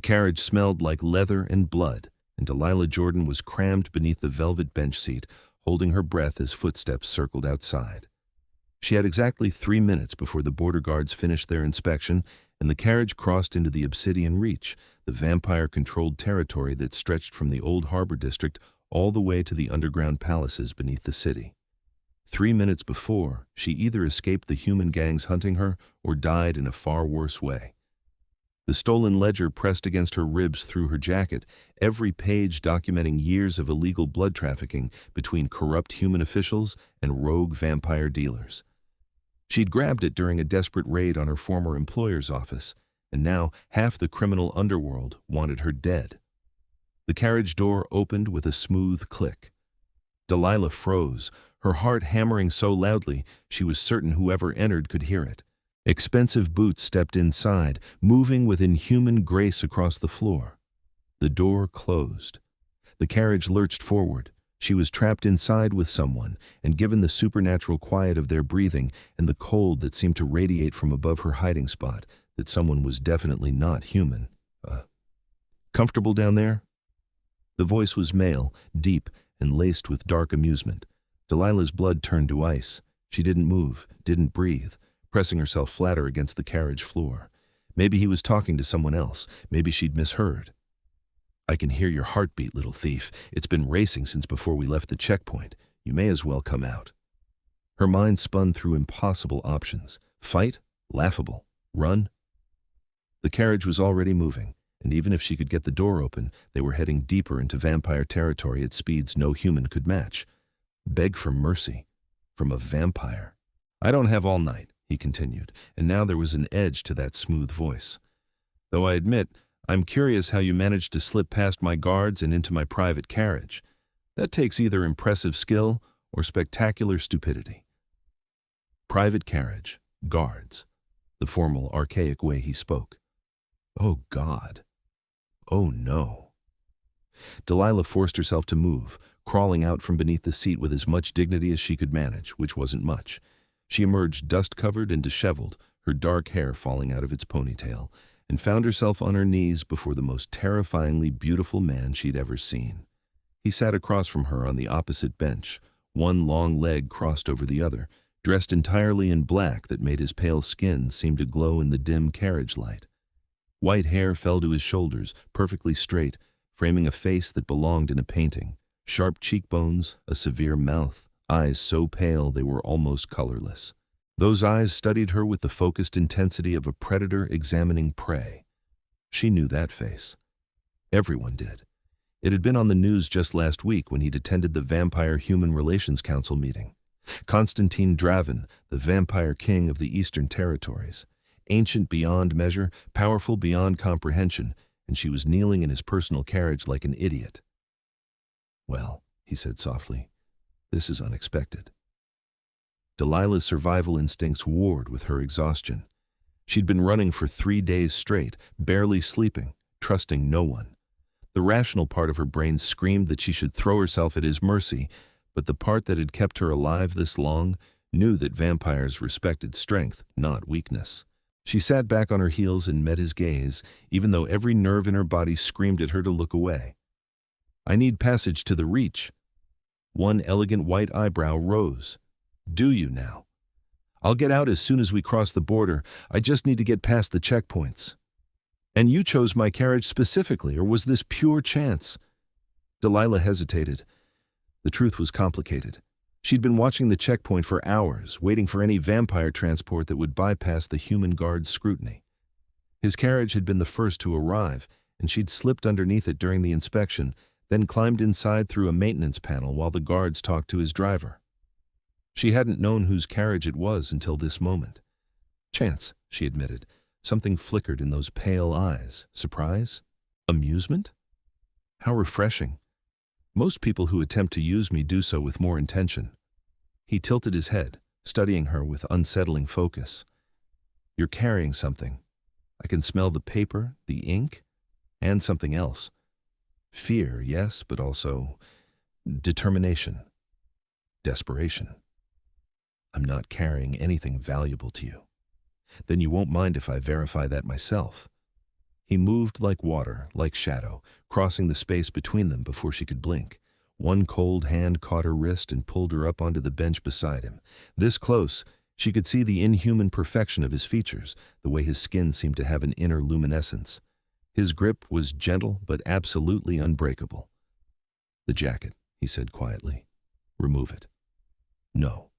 carriage smelled like leather and blood, and Delilah Jordan was crammed beneath the velvet bench seat, holding her breath as footsteps circled outside. She had exactly 3 minutes before the border guards finished their inspection, and the carriage crossed into the Obsidian Reach, the vampire-controlled territory that stretched from the old harbor district all the way to the underground palaces beneath the city. 3 minutes before, she either escaped the human gangs hunting her or died in a far worse way. The stolen ledger pressed against her ribs through her jacket, every page documenting years of illegal blood trafficking between corrupt human officials and rogue vampire dealers. She'd grabbed it during a desperate raid on her former employer's office, and now half the criminal underworld wanted her dead. The carriage door opened with a smooth click. Delilah froze, her heart hammering so loudly she was certain whoever entered could hear it. Expensive boots stepped inside, moving with inhuman grace across the floor. The door closed. The carriage lurched forward. She was trapped inside with someone, and given the supernatural quiet of their breathing and the cold that seemed to radiate from above her hiding spot, that someone was definitely not human. Comfortable down there? The voice was male, deep, and laced with dark amusement. Delilah's blood turned to ice. She didn't move, didn't breathe, pressing herself flatter against the carriage floor. Maybe he was talking to someone else. Maybe she'd misheard. "I can hear your heartbeat, little thief. It's been racing since before we left the checkpoint. You may as well come out." Her mind spun through impossible options. Fight? Laughable. Run? The carriage was already moving, and even if she could get the door open, they were heading deeper into vampire territory at speeds no human could match. Beg for mercy. From a vampire. "I don't have all night," he continued, and now there was an edge to that smooth voice. "Though I admit, I'm curious how you managed to slip past my guards and into my private carriage. That takes either impressive skill or spectacular stupidity." Private carriage, guards, the formal, archaic way he spoke. Oh, God. Oh, no. Delilah forced herself to move, crawling out from beneath the seat with as much dignity as she could manage, which wasn't much. She emerged dust-covered and disheveled, her dark hair falling out of its ponytail, and found herself on her knees before the most terrifyingly beautiful man she'd ever seen. He sat across from her on the opposite bench, one long leg crossed over the other, dressed entirely in black that made his pale skin seem to glow in the dim carriage light. White hair fell to his shoulders, perfectly straight, framing a face that belonged in a painting. Sharp cheekbones, a severe mouth, eyes so pale they were almost colorless. Those eyes studied her with the focused intensity of a predator examining prey. She knew that face. Everyone did. It had been on the news just last week when he'd attended the Vampire Human Relations Council meeting. Konstantin Draven, the vampire king of the Eastern Territories. Ancient beyond measure, powerful beyond comprehension, and she was kneeling in his personal carriage like an idiot. "Well," he said softly, "this is unexpected." Delilah's survival instincts warred with her exhaustion. She'd been running for 3 days straight, barely sleeping, trusting no one. The rational part of her brain screamed that she should throw herself at his mercy, but the part that had kept her alive this long knew that vampires respected strength, not weakness. She sat back on her heels and met his gaze, even though every nerve in her body screamed at her to look away. "I need passage to the Reach." One elegant white eyebrow rose. "Do you now?" "I'll get out as soon as we cross the border. I just need to get past the checkpoints." "And you chose my carriage specifically, or was this pure chance?" Delilah hesitated. The truth was complicated. She'd been watching the checkpoint for hours, waiting for any vampire transport that would bypass the human guard's scrutiny. His carriage had been the first to arrive, and she'd slipped underneath it during the inspection, then climbed inside through a maintenance panel while the guards talked to his driver. She hadn't known whose carriage it was until this moment. Chance, she admitted. Something flickered in those pale eyes. Surprise? Amusement? How refreshing. Most people who attempt to use me do so with more intention. He tilted his head, studying her with unsettling focus. "You're carrying something. I can smell the paper, the ink, and something else. Fear, yes, but also determination, desperation. I'm not carrying anything valuable to you. Then you won't mind if I verify that myself." He moved like water, like shadow, crossing the space between them before she could blink. One cold hand caught her wrist and pulled her up onto the bench beside him. This close, she could see the inhuman perfection of his features, the way his skin seemed to have an inner luminescence. His grip was gentle but absolutely unbreakable. "The jacket," he said quietly. "Remove it." "No."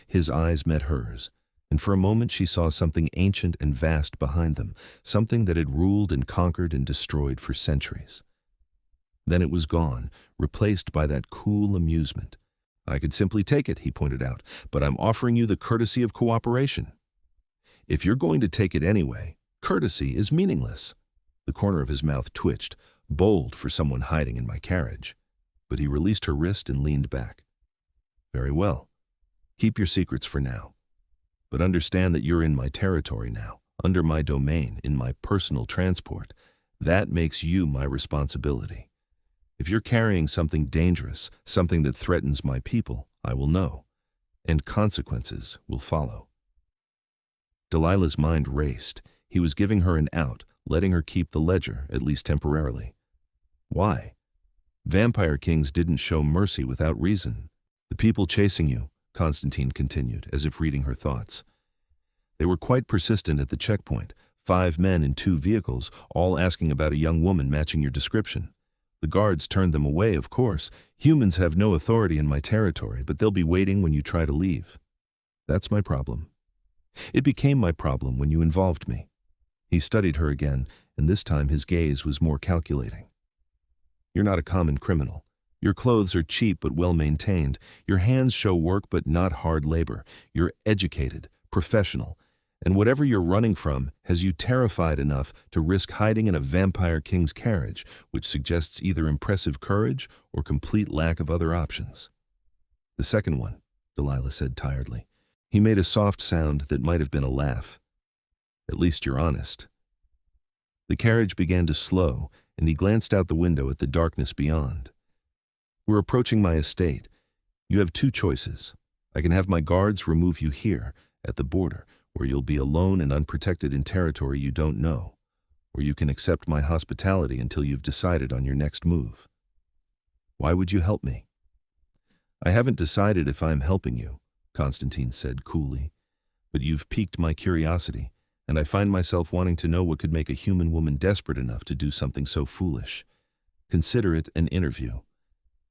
His eyes met hers, and for a moment she saw something ancient and vast behind them, something that had ruled and conquered and destroyed for centuries. Then it was gone, replaced by that cool amusement. "I could simply take it," he pointed out, "but I'm offering you the courtesy of cooperation." "If you're going to take it anyway, courtesy is meaningless." The corner of his mouth twitched, bold for someone hiding in my carriage. But he released her wrist and leaned back. "Very well. Keep your secrets for now. But understand that you're in my territory now, under my domain, in my personal transport. That makes you my responsibility. If you're carrying something dangerous, something that threatens my people, I will know, and consequences will follow." Delilah's mind raced. He was giving her an out, letting her keep the ledger, at least temporarily. Why? Vampire kings didn't show mercy without reason. "The people chasing you," Konstantin continued, as if reading her thoughts. "They were quite persistent at the checkpoint, 5 men in 2 vehicles, all asking about a young woman matching your description. The guards turned them away, of course. Humans have no authority in my territory, but they'll be waiting when you try to leave. That's my problem. It became my problem when you involved me." He studied her again, and this time his gaze was more calculating. "You're not a common criminal. Your clothes are cheap but well-maintained. Your hands show work but not hard labor. You're educated, professional, and whatever you're running from has you terrified enough to risk hiding in a vampire king's carriage, which suggests either impressive courage or complete lack of other options." "The second one," Delilah said tiredly. He made a soft sound that might have been a laugh. "At least you're honest." The carriage began to slow, and he glanced out the window at the darkness beyond. "We're approaching my estate. You have 2 choices. I can have my guards remove you here, at the border, where you'll be alone and unprotected in territory you don't know. Or you can accept my hospitality until you've decided on your next move." "Why would you help me?" "I haven't decided if I'm helping you," Konstantin said coolly. "But you've piqued my curiosity, and I find myself wanting to know what could make a human woman desperate enough to do something so foolish. Consider it an interview.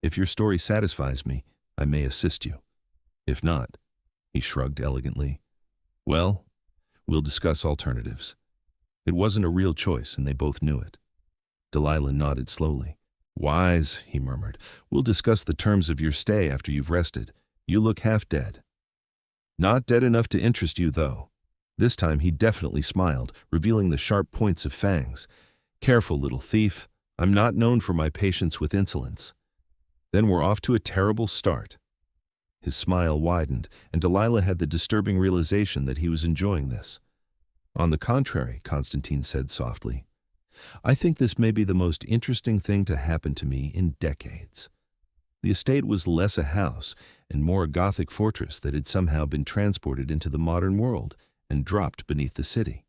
If your story satisfies me, I may assist you. If not," he shrugged elegantly, "well, we'll discuss alternatives." It wasn't a real choice, and they both knew it. Delilah nodded slowly. "Wise," he murmured. "We'll discuss the terms of your stay after you've rested. You look half dead." "Not dead enough to interest you, though." This time he definitely smiled, revealing the sharp points of fangs. "Careful, little thief. I'm not known for my patience with insolence." "Then we're off to a terrible start." His smile widened, and Delilah had the disturbing realization that he was enjoying this. "On the contrary," Konstantin said softly, "I think this may be the most interesting thing to happen to me in decades." The estate was less a house and more a Gothic fortress that had somehow been transported into the modern world and dropped beneath the city.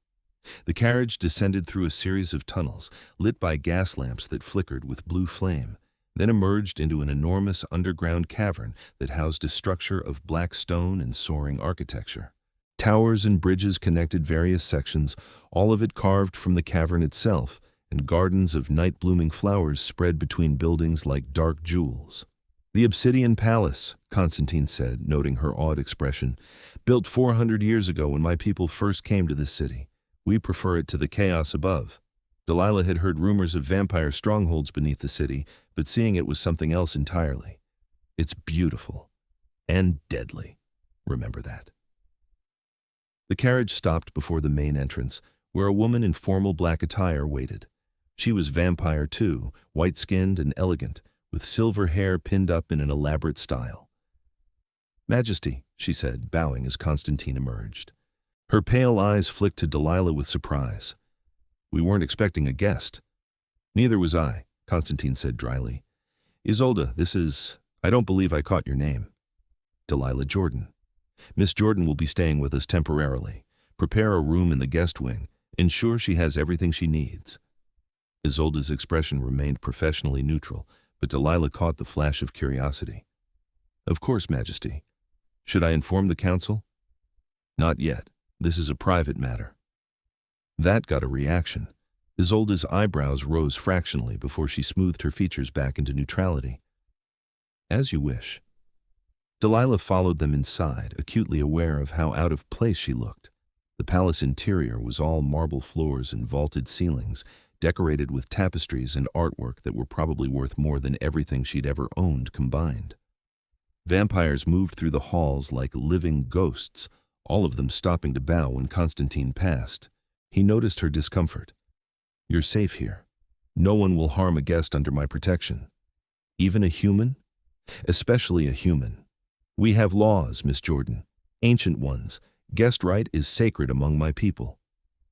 The carriage descended through a series of tunnels, lit by gas lamps that flickered with blue flame, then emerged into an enormous underground cavern that housed a structure of black stone and soaring architecture. Towers and bridges connected various sections, all of it carved from the cavern itself, and gardens of night-blooming flowers spread between buildings like dark jewels. "The Obsidian Palace," Konstantin said, noting her awed expression, "built 400 years ago when my people first came to this city. We prefer it to the chaos above." Delilah had heard rumors of vampire strongholds beneath the city, but seeing it was something else entirely. "It's beautiful. And deadly. Remember that." The carriage stopped before the main entrance, where a woman in formal black attire waited. She was vampire too, white-skinned and elegant, with silver hair pinned up in an elaborate style. "Majesty," she said, bowing as Konstantin emerged. Her pale eyes flicked to Delilah with surprise. "We weren't expecting a guest." "Neither was I," Konstantin said dryly. "Isolde, I don't believe I caught your name." "Delilah Jordan. Miss Jordan will be staying with us temporarily. Prepare a room in the guest wing, Ensure she has everything she needs." Isolde's expression remained professionally neutral, but Delilah caught the flash of curiosity. "Of course, Majesty. Should I inform the council?" "Not yet. This is a private matter." That got a reaction. Isolde's eyebrows rose fractionally before she smoothed her features back into neutrality. "As you wish." Delilah followed them inside, acutely aware of how out of place she looked. The palace interior was all marble floors and vaulted ceilings, decorated with tapestries and artwork that were probably worth more than everything she'd ever owned combined. Vampires moved through the halls like living ghosts, all of them stopping to bow when Konstantin passed. He noticed her discomfort. "You're safe here. No one will harm a guest under my protection. Even a human? Especially a human. We have laws, Miss Jordan. Ancient ones. Guest right is sacred among my people."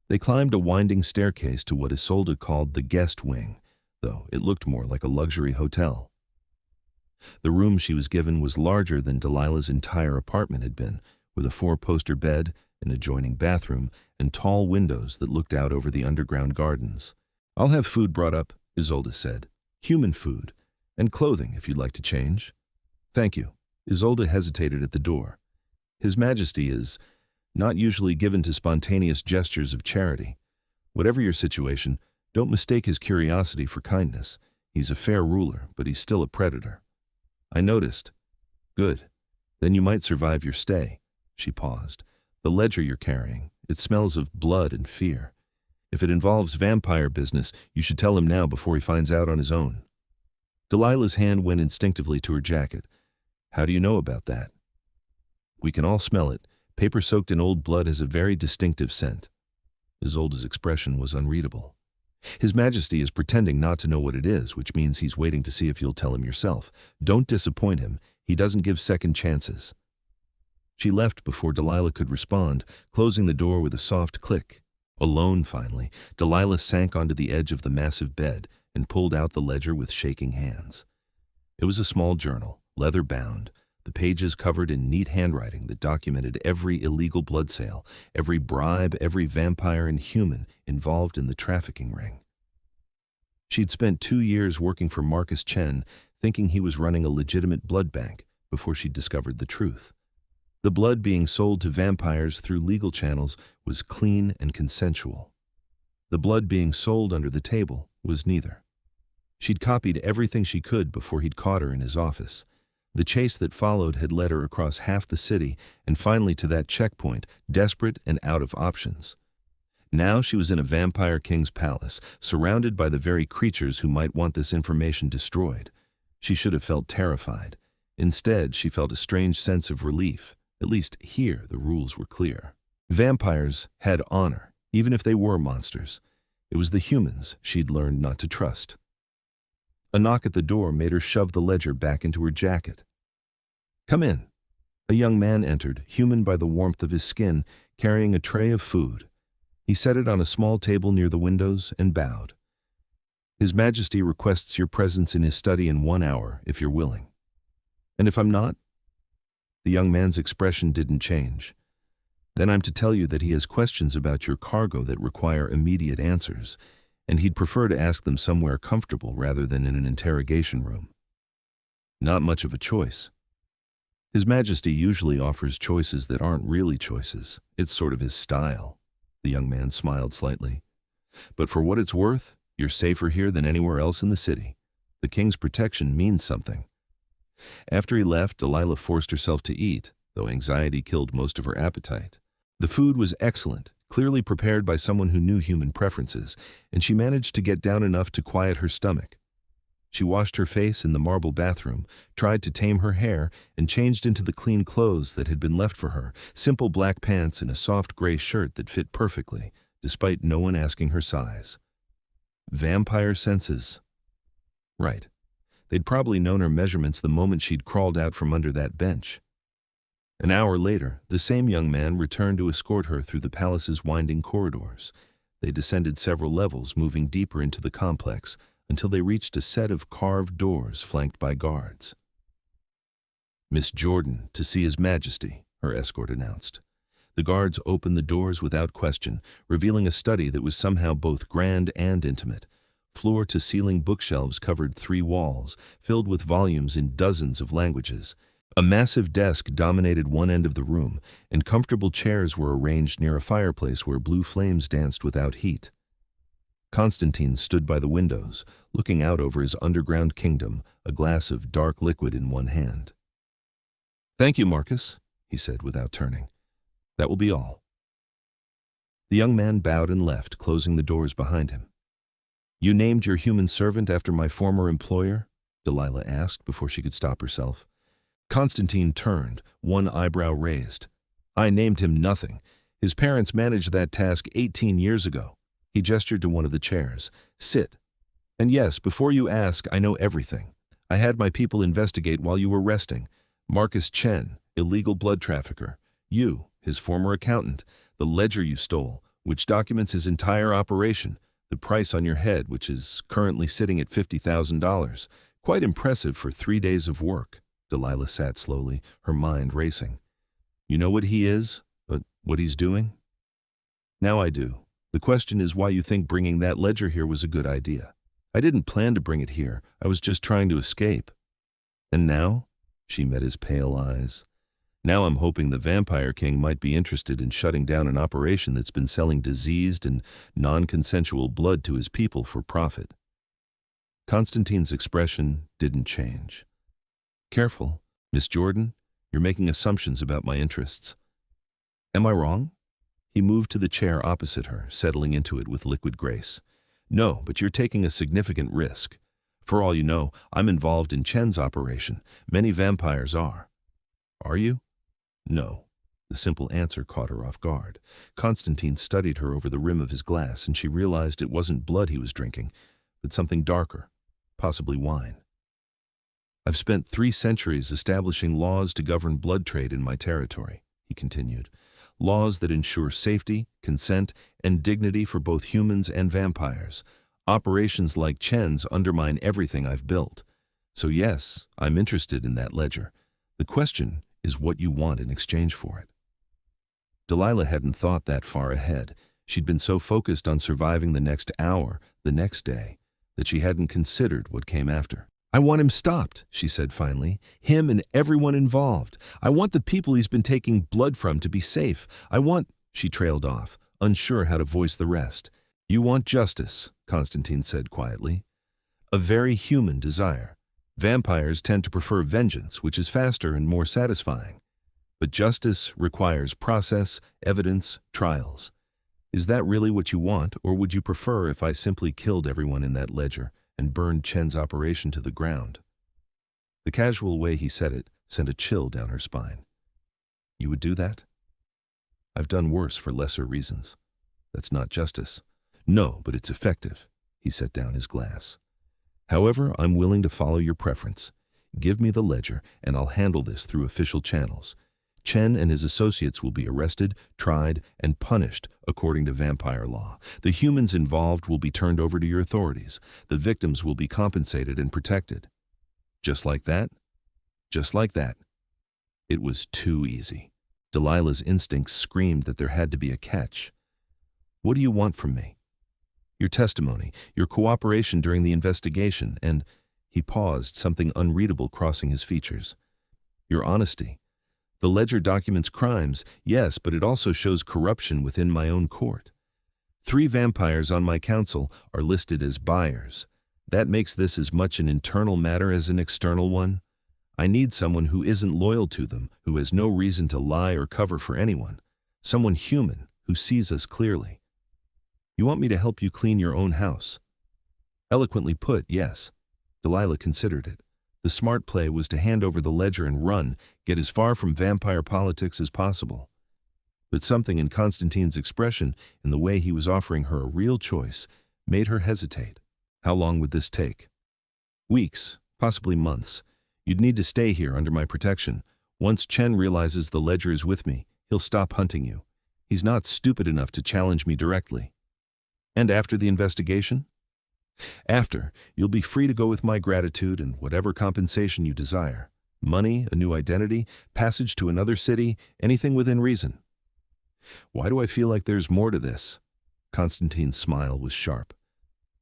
They climbed a winding staircase to what Isolde called the guest wing, though it looked more like a luxury hotel. The room she was given was larger than Delilah's entire apartment had been, with a 4-poster bed, an adjoining bathroom, and tall windows that looked out over the underground gardens. "I'll have food brought up," Isolde said. "Human food. And clothing, if you'd like to change." "Thank you." Isolde hesitated at the door. "His Majesty is not usually given to spontaneous gestures of charity. Whatever your situation, don't mistake his curiosity for kindness. He's a fair ruler, but he's still a predator." "I noticed." "Good. Then you might survive your stay." She paused. "The ledger you're carrying, it smells of blood and fear. If it involves vampire business, you should tell him now before he finds out on his own." Delilah's hand went instinctively to her jacket. "How do you know about that?" "We can all smell it. Paper soaked in old blood has a very distinctive scent." Isolde's expression was unreadable. "His Majesty is pretending not to know what it is, which means he's waiting to see if you'll tell him yourself. Don't disappoint him. He doesn't give second chances." She left before Delilah could respond, closing the door with a soft click. Alone, finally, Delilah sank onto the edge of the massive bed and pulled out the ledger with shaking hands. It was a small journal, leather-bound, the pages covered in neat handwriting that documented every illegal blood sale, every bribe, every vampire and human involved in the trafficking ring. She'd spent 2 years working for Marcus Chen, thinking he was running a legitimate blood bank, before she discovered the truth. The blood being sold to vampires through legal channels was clean and consensual. The blood being sold under the table was neither. She'd copied everything she could before he'd caught her in his office. The chase that followed had led her across half the city and finally to that checkpoint, desperate and out of options. Now she was in a vampire king's palace, surrounded by the very creatures who might want this information destroyed. She should have felt terrified. Instead, she felt a strange sense of relief. At least here the rules were clear. Vampires had honor, even if they were monsters. It was the humans she'd learned not to trust. A knock at the door made her shove the ledger back into her jacket. "Come in." A young man entered, human by the warmth of his skin, carrying a tray of food. He set it on a small table near the windows and bowed. "His Majesty requests your presence in his study in 1 hour, if you're willing." "And if I'm not?" The young man's expression didn't change. "Then I'm to tell you that he has questions about your cargo that require immediate answers, and he'd prefer to ask them somewhere comfortable rather than in an interrogation room." Not much of a choice. His Majesty usually offers choices that aren't really choices. It's sort of his style. The young man smiled slightly. "But for what it's worth, you're safer here than anywhere else in the city. The king's protection means something." After he left, Delilah forced herself to eat, though anxiety killed most of her appetite. The food was excellent, clearly prepared by someone who knew human preferences, and she managed to get down enough to quiet her stomach. She washed her face in the marble bathroom, tried to tame her hair, and changed into the clean clothes that had been left for her, simple black pants and a soft gray shirt that fit perfectly, despite no one asking her size. Vampire senses. Right. They'd probably known her measurements the moment she'd crawled out from under that bench. An hour later, the same young man returned to escort her through the palace's winding corridors. They descended several levels, moving deeper into the complex, until they reached a set of carved doors flanked by guards. "Miss Jordan, to see His Majesty," her escort announced. The guards opened the doors without question, revealing a study that was somehow both grand and intimate. Floor-to-ceiling bookshelves covered 3 walls, filled with volumes in dozens of languages. A massive desk dominated one end of the room, and comfortable chairs were arranged near a fireplace where blue flames danced without heat. Konstantin stood by the windows, looking out over his underground kingdom, a glass of dark liquid in one hand. "Thank you, Marcus," he said without turning. "That will be all." The young man bowed and left, closing the doors behind him. "You named your human servant after my former employer?" Delilah asked before she could stop herself. Konstantin turned, one eyebrow raised. "I named him nothing. His parents managed that task 18 years ago." He gestured to one of the chairs. "Sit. And yes, before you ask, I know everything. I had my people investigate while you were resting. Marcus Chen, illegal blood trafficker. You, his former accountant. The ledger you stole, which documents his entire operation. The price on your head, which is currently sitting at $50,000. Quite impressive for 3 days of work." Delilah sat slowly, her mind racing. "You know what he is, but what he's doing?" "Now I do. The question is why you think bringing that ledger here was a good idea." "I didn't plan to bring it here. I was just trying to escape." "And now?" She met his pale eyes. "Now I'm hoping the Vampire King might be interested in shutting down an operation that's been selling diseased and non-consensual blood to his people for profit." Konstantin's expression didn't change. "Careful, Miss Jordan. You're making assumptions about my interests." "Am I wrong?" He moved to the chair opposite her, settling into it with liquid grace. "No, but you're taking a significant risk. For all you know, I'm involved in Chen's operation. Many vampires are." "Are you?" "No." The simple answer caught her off guard. Konstantin studied her over the rim of his glass, and she realized it wasn't blood he was drinking, but something darker, possibly wine. "I've spent 3 centuries establishing laws to govern blood trade in my territory," he continued. "Laws that ensure safety, consent, and dignity for both humans and vampires. Operations like Chen's undermine everything I've built. So yes, I'm interested in that ledger. The question is what you want in exchange for it." Delilah hadn't thought that far ahead. She'd been so focused on surviving the next hour, the next day, that she hadn't considered what came after. "I want him stopped," she said finally. "Him and everyone involved. I want the people he's been taking blood from to be safe. I want—" She trailed off, unsure how to voice the rest. "You want justice," Konstantin said quietly. "A very human desire. Vampires tend to prefer vengeance, which is faster and more satisfying. But justice requires process, evidence, trials. Is that really what you want, or would you prefer if I simply killed everyone in that ledger and burned Chen's operation to the ground?" The casual way he said it sent a chill down her spine. "You would do that?" "I've done worse for lesser reasons. That's not justice." "No, but it's effective." He set down his glass. "However, I'm willing to follow your preference. Give me the ledger, and I'll handle this through official channels. Chen and his associates will be arrested, tried, and punished according to vampire law. The humans involved will be turned over to your authorities. The victims will be compensated and protected." Just like that? Just like that. It was too easy. Delilah's instincts screamed that there had to be a catch. "What do you want from me?" "Your testimony, your cooperation during the investigation, and—" He paused, something unreadable crossing his features. "Your honesty. The ledger documents crimes, yes, but it also shows corruption within my own court. 3 vampires on my council are listed as buyers. That makes this as much an internal matter as an external one. I need someone who isn't loyal to them, who has no reason to lie or cover for anyone. Someone human, who sees us clearly. You want me to help you clean your own house?" Eloquently put, yes. Delilah considered it. The smart play was to hand over the ledger and run, get as far from vampire politics as possible. But something in Konstantin's expression, in the way he was offering her a real choice, made her hesitate. "How long would this take?" "Weeks, possibly months. You'd need to stay here under my protection. Once Chen realizes the ledger is with me, he'll stop hunting you. He's not stupid enough to challenge me directly." "And after the investigation?" "After, you'll be free to go with my gratitude and whatever compensation you desire. Money, a new identity, passage to another city, anything within reason." Why do I feel like there's more to this? Konstantin's smile was sharp.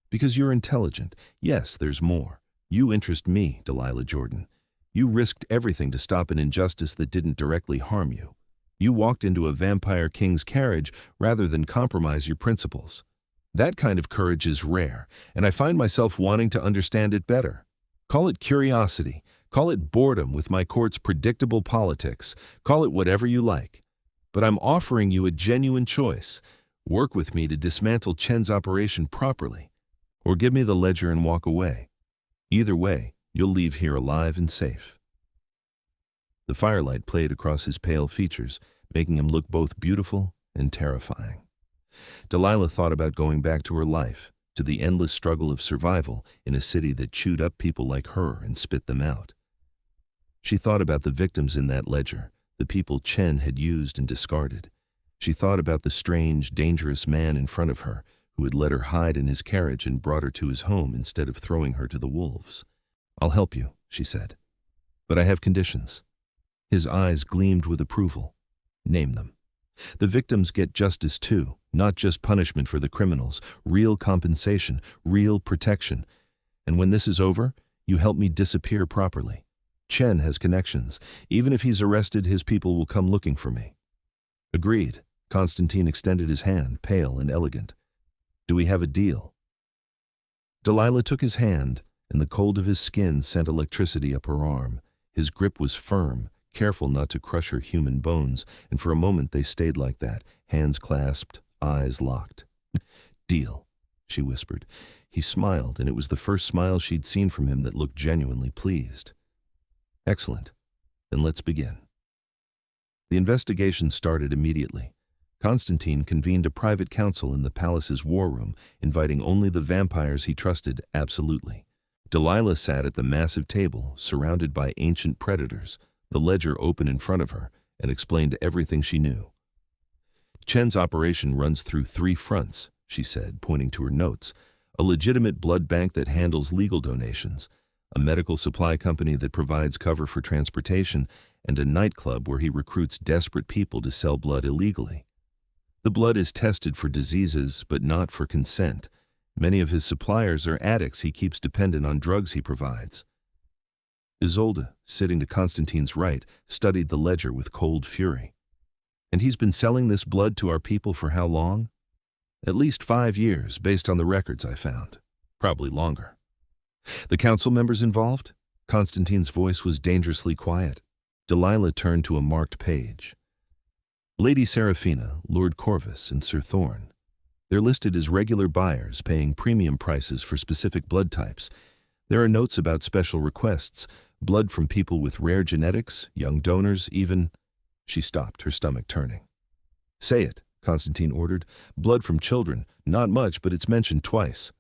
Because you're intelligent. Yes, there's more. You interest me, Delilah Jordan. You risked everything to stop an injustice that didn't directly harm you. You walked into a vampire king's carriage rather than compromise your principles. That kind of courage is rare, and I find myself wanting to understand it better. Call it curiosity, call it boredom with my court's predictable politics, call it whatever you like. But I'm offering you a genuine choice. Work with me to dismantle Chen's operation properly, or give me the ledger and walk away. Either way, you'll leave here alive and safe. The firelight played across his pale features, making him look both beautiful and terrifying. Delilah thought about going back to her life, to the endless struggle of survival in a city that chewed up people like her and spit them out. She thought about the victims in that ledger, the people Chen had used and discarded. She thought about the strange, dangerous man in front of her who had let her hide in his carriage and brought her to his home instead of throwing her to the wolves. "I'll help you," she said. "But I have conditions." His eyes gleamed with approval. "Name them." "The victims get justice too, not just punishment for the criminals, real compensation, real protection. And when this is over, you help me disappear properly. Chen has connections. Even if he's arrested, his people will come looking for me." "Agreed." Konstantin extended his hand, pale and elegant. "Do we have a deal?" Delilah took his hand, and the cold of his skin sent electricity up her arm. His grip was firm, careful not to crush her human bones, and for a moment they stayed like that, hands clasped, eyes locked. "Deal," she whispered. He smiled, and it was the first smile she'd seen from him that looked genuinely pleased. "Excellent. Then let's begin." The investigation started immediately. Konstantin convened a private council in the palace's war room, inviting only the vampires he trusted absolutely. Delilah sat at the massive table, surrounded by ancient predators, the ledger open in front of her, and explained everything she knew. "Chen's operation runs through 3 fronts, she said, pointing to her notes. "A legitimate blood bank that handles legal donations, a medical supply company that provides cover for transportation, and a nightclub where he recruits desperate people to sell blood illegally. The blood is tested for diseases, but not for consent. Many of his suppliers are addicts he keeps dependent on drugs he provides." Isolde, sitting to Konstantin's right, studied the ledger with cold fury. "And he's been selling this blood to our people for how long?" "At least 5 years, based on the records I found. Probably longer." "The council members involved?" Konstantin's voice was dangerously quiet. Delilah turned to a marked page. "Lady Seraphina, Lord Corvus, and Sir Thorn. They're listed as regular buyers, paying premium prices for specific blood types. There are notes about special requests, blood from people with rare genetics, young donors, even—" She stopped, her stomach turning. "Say it," Konstantin ordered. "Blood from children. Not much, but it's mentioned twice."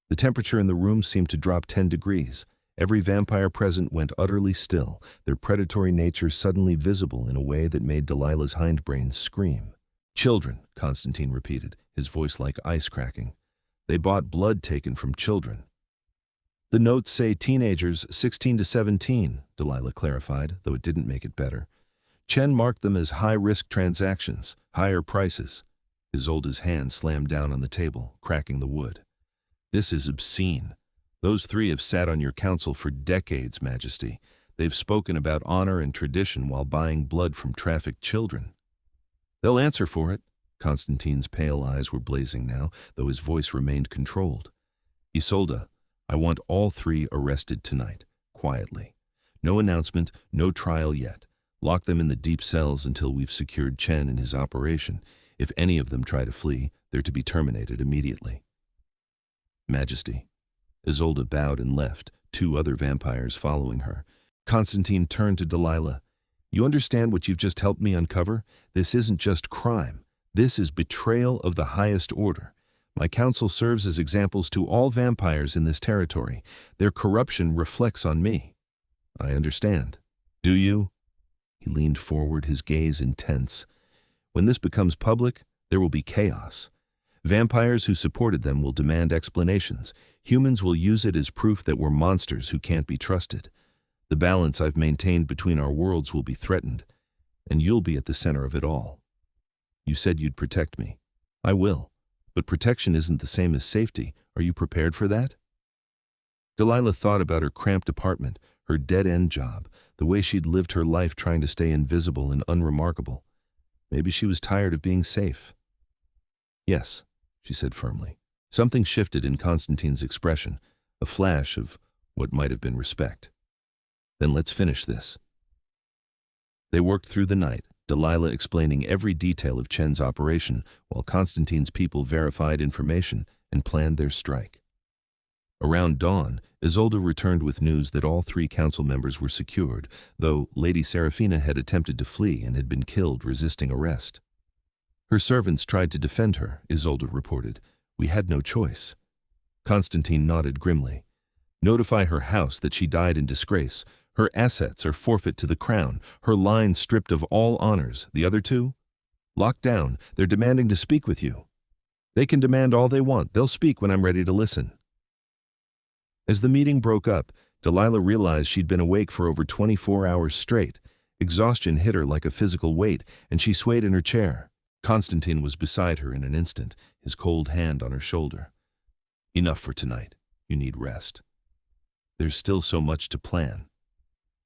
The temperature in the room seemed to drop 10 degrees. Every vampire present went utterly still, their predatory nature suddenly visible in a way that made Delilah's hindbrain scream. "Children," Konstantin repeated, his voice like ice cracking. "They bought blood taken from children." "The notes say teenagers 16 to 17, Delilah clarified, though it didn't make it better. "Chen marked them as high-risk transactions, higher prices." Isolde's hand slammed down on the table, cracking the wood. "This is obscene. Those 3 have sat on your council for decades, Majesty. They've spoken about honor and tradition while buying blood from trafficked children." "They'll answer for it." Konstantin's pale eyes were blazing now, though his voice remained controlled. "Isolde, I want all 3 arrested tonight, quietly. No announcement, no trial yet. Lock them in the deep cells until we've secured Chen and his operation. If any of them try to flee, they're to be terminated immediately." "Majesty." Isolde bowed and left, 2 other vampires following her. Konstantin turned to Delilah. "You understand what you've just helped me uncover? This isn't just crime. This is betrayal of the highest order. My council serves as examples to all vampires in this territory. Their corruption reflects on me." "I understand." "Do you?" He leaned forward, his gaze intense. "When this becomes public, there will be chaos. Vampires who supported them will demand explanations. Humans will use it as proof that we're monsters who can't be trusted. The balance I've maintained between our worlds will be threatened, and you'll be at the center of it all." You said you'd protect me. I will. But protection isn't the same as safety. Are you prepared for that? Delilah thought about her cramped apartment, her dead-end job, the way she'd lived her life trying to stay invisible and unremarkable. Maybe she was tired of being safe. Yes, she said firmly. Something shifted in Konstantin's expression, a flash of what might have been respect. Then let's finish this. They worked through the night, Delilah explaining every detail of Chen's operation while Konstantin's people verified information and planned their strike. Around dawn, Isolde returned with news that all 3 council members were secured, though Lady Serafina had attempted to flee and had been killed resisting arrest. Her servants tried to defend her, Isolde reported. We had no choice. Konstantin nodded grimly. Notify her house that she died in disgrace. Her assets are forfeit to the crown, her line stripped of all honors. The other 2? Locked down. They're demanding to speak with you. They can demand all they want. They'll speak when I'm ready to listen. As the meeting broke up, Delilah realized she'd been awake for over 24 hours straight. Exhaustion hit her like a physical weight, and she swayed in her chair. Konstantin was beside her in an instant, his cold hand on her shoulder. Enough for tonight. You need rest. There's still so much to plan,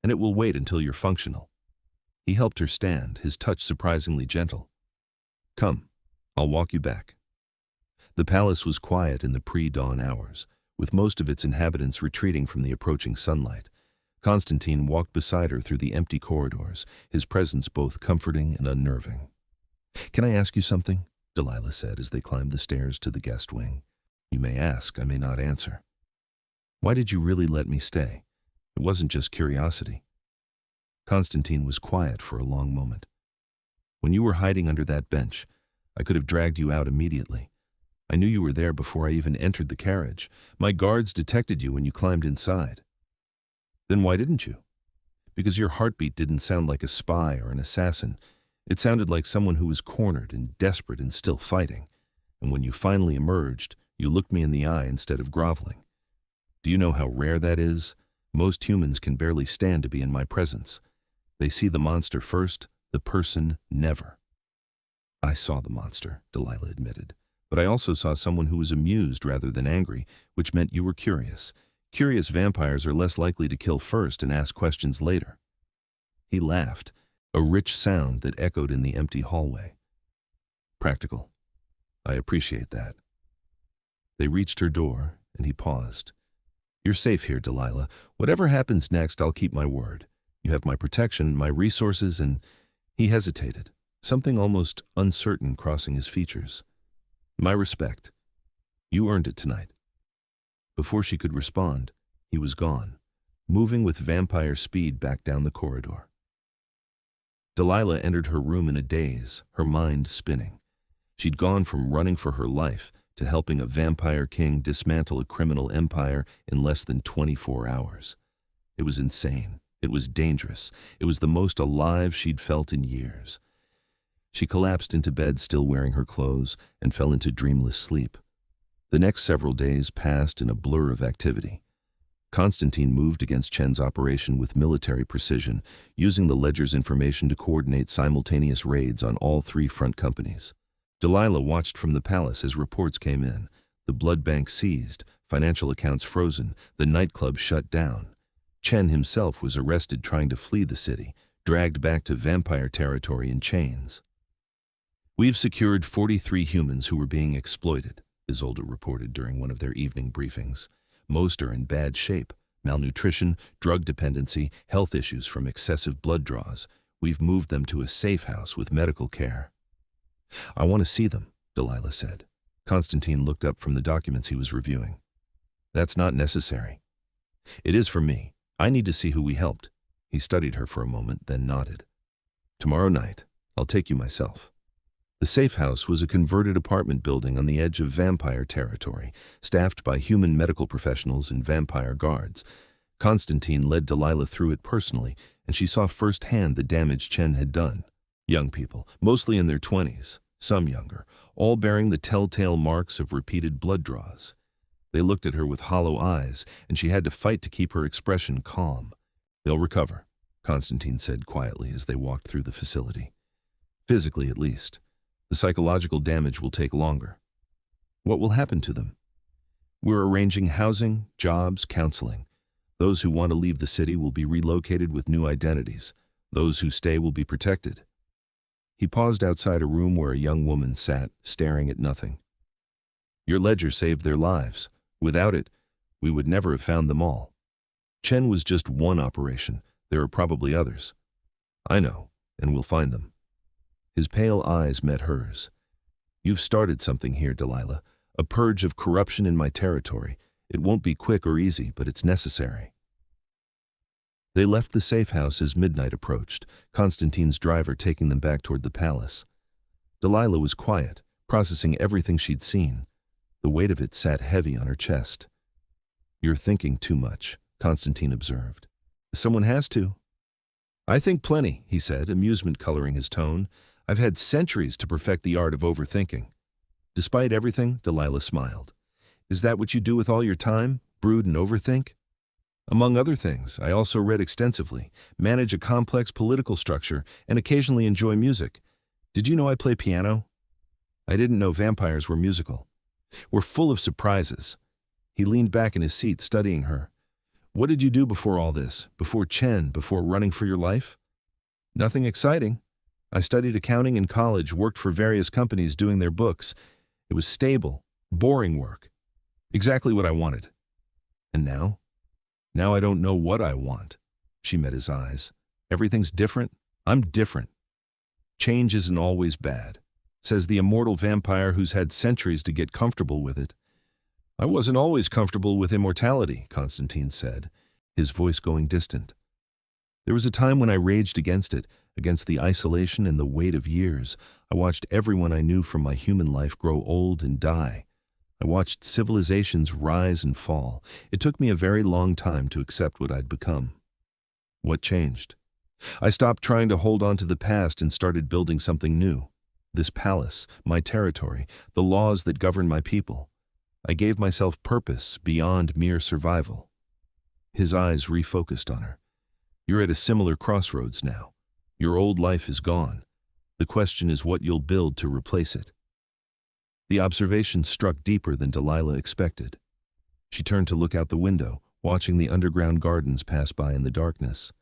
and it will wait until you're functional. He helped her stand, his touch surprisingly gentle. Come, I'll walk you back. The palace was quiet in the pre-dawn hours, with most of its inhabitants retreating from the approaching sunlight. Konstantin walked beside her through the empty corridors, his presence both comforting and unnerving. Can I ask you something? Delilah said as they climbed the stairs to the guest wing. You may ask, I may not answer. Why did you really let me stay? It wasn't just curiosity. Konstantin was quiet for a long moment. When you were hiding under that bench, I could have dragged you out immediately. I knew you were there before I even entered the carriage. My guards detected you when you climbed inside. Then why didn't you? Because your heartbeat didn't sound like a spy or an assassin. It sounded like someone who was cornered and desperate and still fighting. And when you finally emerged, you looked me in the eye instead of groveling. Do you know how rare that is? Most humans can barely stand to be in my presence. They see the monster first, the person never. I saw the monster, Delilah admitted. But I also saw someone who was amused rather than angry, which meant you were curious. Curious vampires are less likely to kill first and ask questions later. He laughed, a rich sound that echoed in the empty hallway. Practical. I appreciate that. They reached her door, and he paused. You're safe here, Delilah. Whatever happens next, I'll keep my word. You have my protection, my resources, and... He hesitated, something almost uncertain crossing his features. My respect. You earned it tonight. Before she could respond, he was gone, moving with vampire speed back down the corridor. Delilah entered her room in a daze, her mind spinning. She'd gone from running for her life to helping a vampire king dismantle a criminal empire in less than 24 hours. It was insane. It was dangerous. It was the most alive she'd felt in years. She collapsed into bed still wearing her clothes and fell into dreamless sleep. The next several days passed in a blur of activity. Konstantin moved against Chen's operation with military precision, using the ledger's information to coordinate simultaneous raids on all 3 front companies. Delilah watched from the palace as reports came in. The blood bank seized, financial accounts frozen, the nightclub shut down. Chen himself was arrested trying to flee the city, dragged back to vampire territory in chains. We've secured 43 humans who were being exploited, Isolde reported during one of their evening briefings. Most are in bad shape, malnutrition, drug dependency, health issues from excessive blood draws. We've moved them to a safe house with medical care. I want to see them, Delilah said. Konstantin looked up from the documents he was reviewing. That's not necessary. It is for me. I need to see who we helped. He studied her for a moment, then nodded. Tomorrow night, I'll take you myself. The safe house was a converted apartment building on the edge of vampire territory, staffed by human medical professionals and vampire guards. Konstantin led Delilah through it personally, and she saw firsthand the damage Chen had done. Young people, mostly in their 20s, some younger, all bearing the telltale marks of repeated blood draws. They looked at her with hollow eyes, and she had to fight to keep her expression calm. They'll recover, Konstantin said quietly as they walked through the facility. Physically, at least. The psychological damage will take longer. What will happen to them? We're arranging housing, jobs, counseling. Those who want to leave the city will be relocated with new identities. Those who stay will be protected. He paused outside a room where a young woman sat, staring at nothing. Your ledger saved their lives. Without it, we would never have found them all. Chen was just one operation. There are probably others. I know, and we'll find them. His pale eyes met hers. You've started something here, Delilah. A purge of corruption in my territory. It won't be quick or easy, but it's necessary. They left the safe house as midnight approached, Konstantin's driver taking them back toward the palace. Delilah was quiet, processing everything she'd seen. The weight of it sat heavy on her chest. You're thinking too much, Konstantin observed. Someone has to. I think plenty, he said, amusement coloring his tone. I've had centuries to perfect the art of overthinking. Despite everything, Delilah smiled. Is that what you do with all your time? Brood and overthink? Among other things, I also read extensively, manage a complex political structure, and occasionally enjoy music. Did you know I play piano? I didn't know vampires were musical. We're full of surprises. He leaned back in his seat, studying her. What did you do before all this? Before Chen? Before running for your life? Nothing exciting. I studied accounting in college, worked for various companies doing their books. It was stable, boring work. Exactly what I wanted. And now? Now I don't know what I want. She met his eyes. Everything's different. I'm different. Change isn't always bad, says the immortal vampire who's had centuries to get comfortable with it. I wasn't always comfortable with immortality, Konstantin said, his voice going distant. There was a time when I raged against it, against the isolation and the weight of years. I watched everyone I knew from my human life grow old and die. I watched civilizations rise and fall. It took me a very long time to accept what I'd become. What changed? I stopped trying to hold on to the past and started building something new. This palace, my territory, the laws that govern my people. I gave myself purpose beyond mere survival. His eyes refocused on her. You're at a similar crossroads now. Your old life is gone. The question is what you'll build to replace it. The observation struck deeper than Delilah expected. She turned to look out the window, watching the underground gardens pass by in the darkness.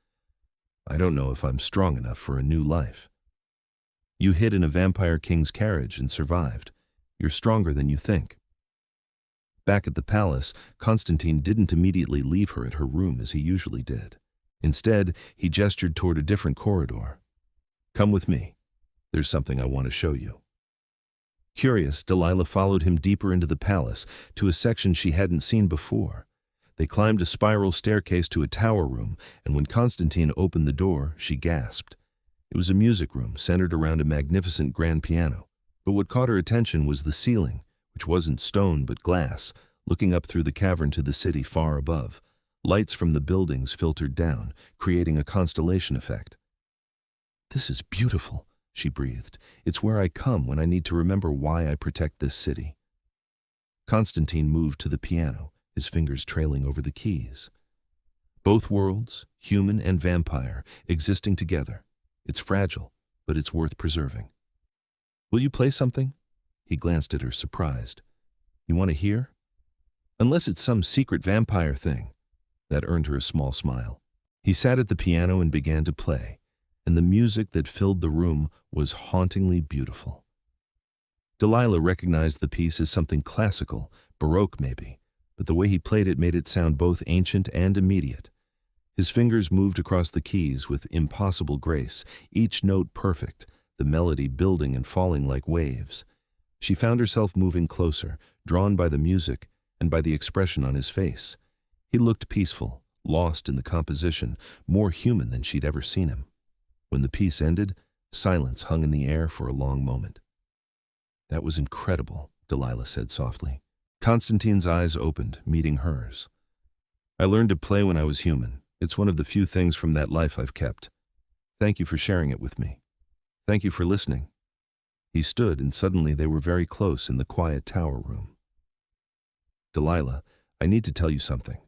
I don't know if I'm strong enough for a new life. You hid in a vampire king's carriage and survived. You're stronger than you think. Back at the palace, Konstantin didn't immediately leave her at her room as he usually did. Instead, he gestured toward a different corridor. Come with me. There's something I want to show you. Curious, Delilah followed him deeper into the palace, to a section she hadn't seen before. They climbed a spiral staircase to a tower room, and when Konstantin opened the door, she gasped. It was a music room centered around a magnificent grand piano, but what caught her attention was the ceiling, which wasn't stone but glass, looking up through the cavern to the city far above. Lights from the buildings filtered down, creating a constellation effect. This is beautiful, she breathed. It's where I come when I need to remember why I protect this city. Konstantin moved to the piano, his fingers trailing over the keys. Both worlds, human and vampire, existing together. It's fragile, but it's worth preserving. Will you play something? He glanced at her, surprised. You want to hear? Unless it's some secret vampire thing. That earned her a small smile. He sat at the piano and began to play, and the music that filled the room was hauntingly beautiful. Delilah recognized the piece as something classical, Baroque maybe, but the way he played it made it sound both ancient and immediate. His fingers moved across the keys with impossible grace, each note perfect, the melody building and falling like waves. She found herself moving closer, drawn by the music and by the expression on his face. He looked peaceful, lost in the composition, more human than she'd ever seen him. When the piece ended, silence hung in the air for a long moment. That was incredible, Delilah said softly. Konstantin's eyes opened, meeting hers. I learned to play when I was human. It's one of the few things from that life I've kept. Thank you for sharing it with me. Thank you for listening. He stood, and suddenly they were very close in the quiet tower room. Delilah, I need to tell you something.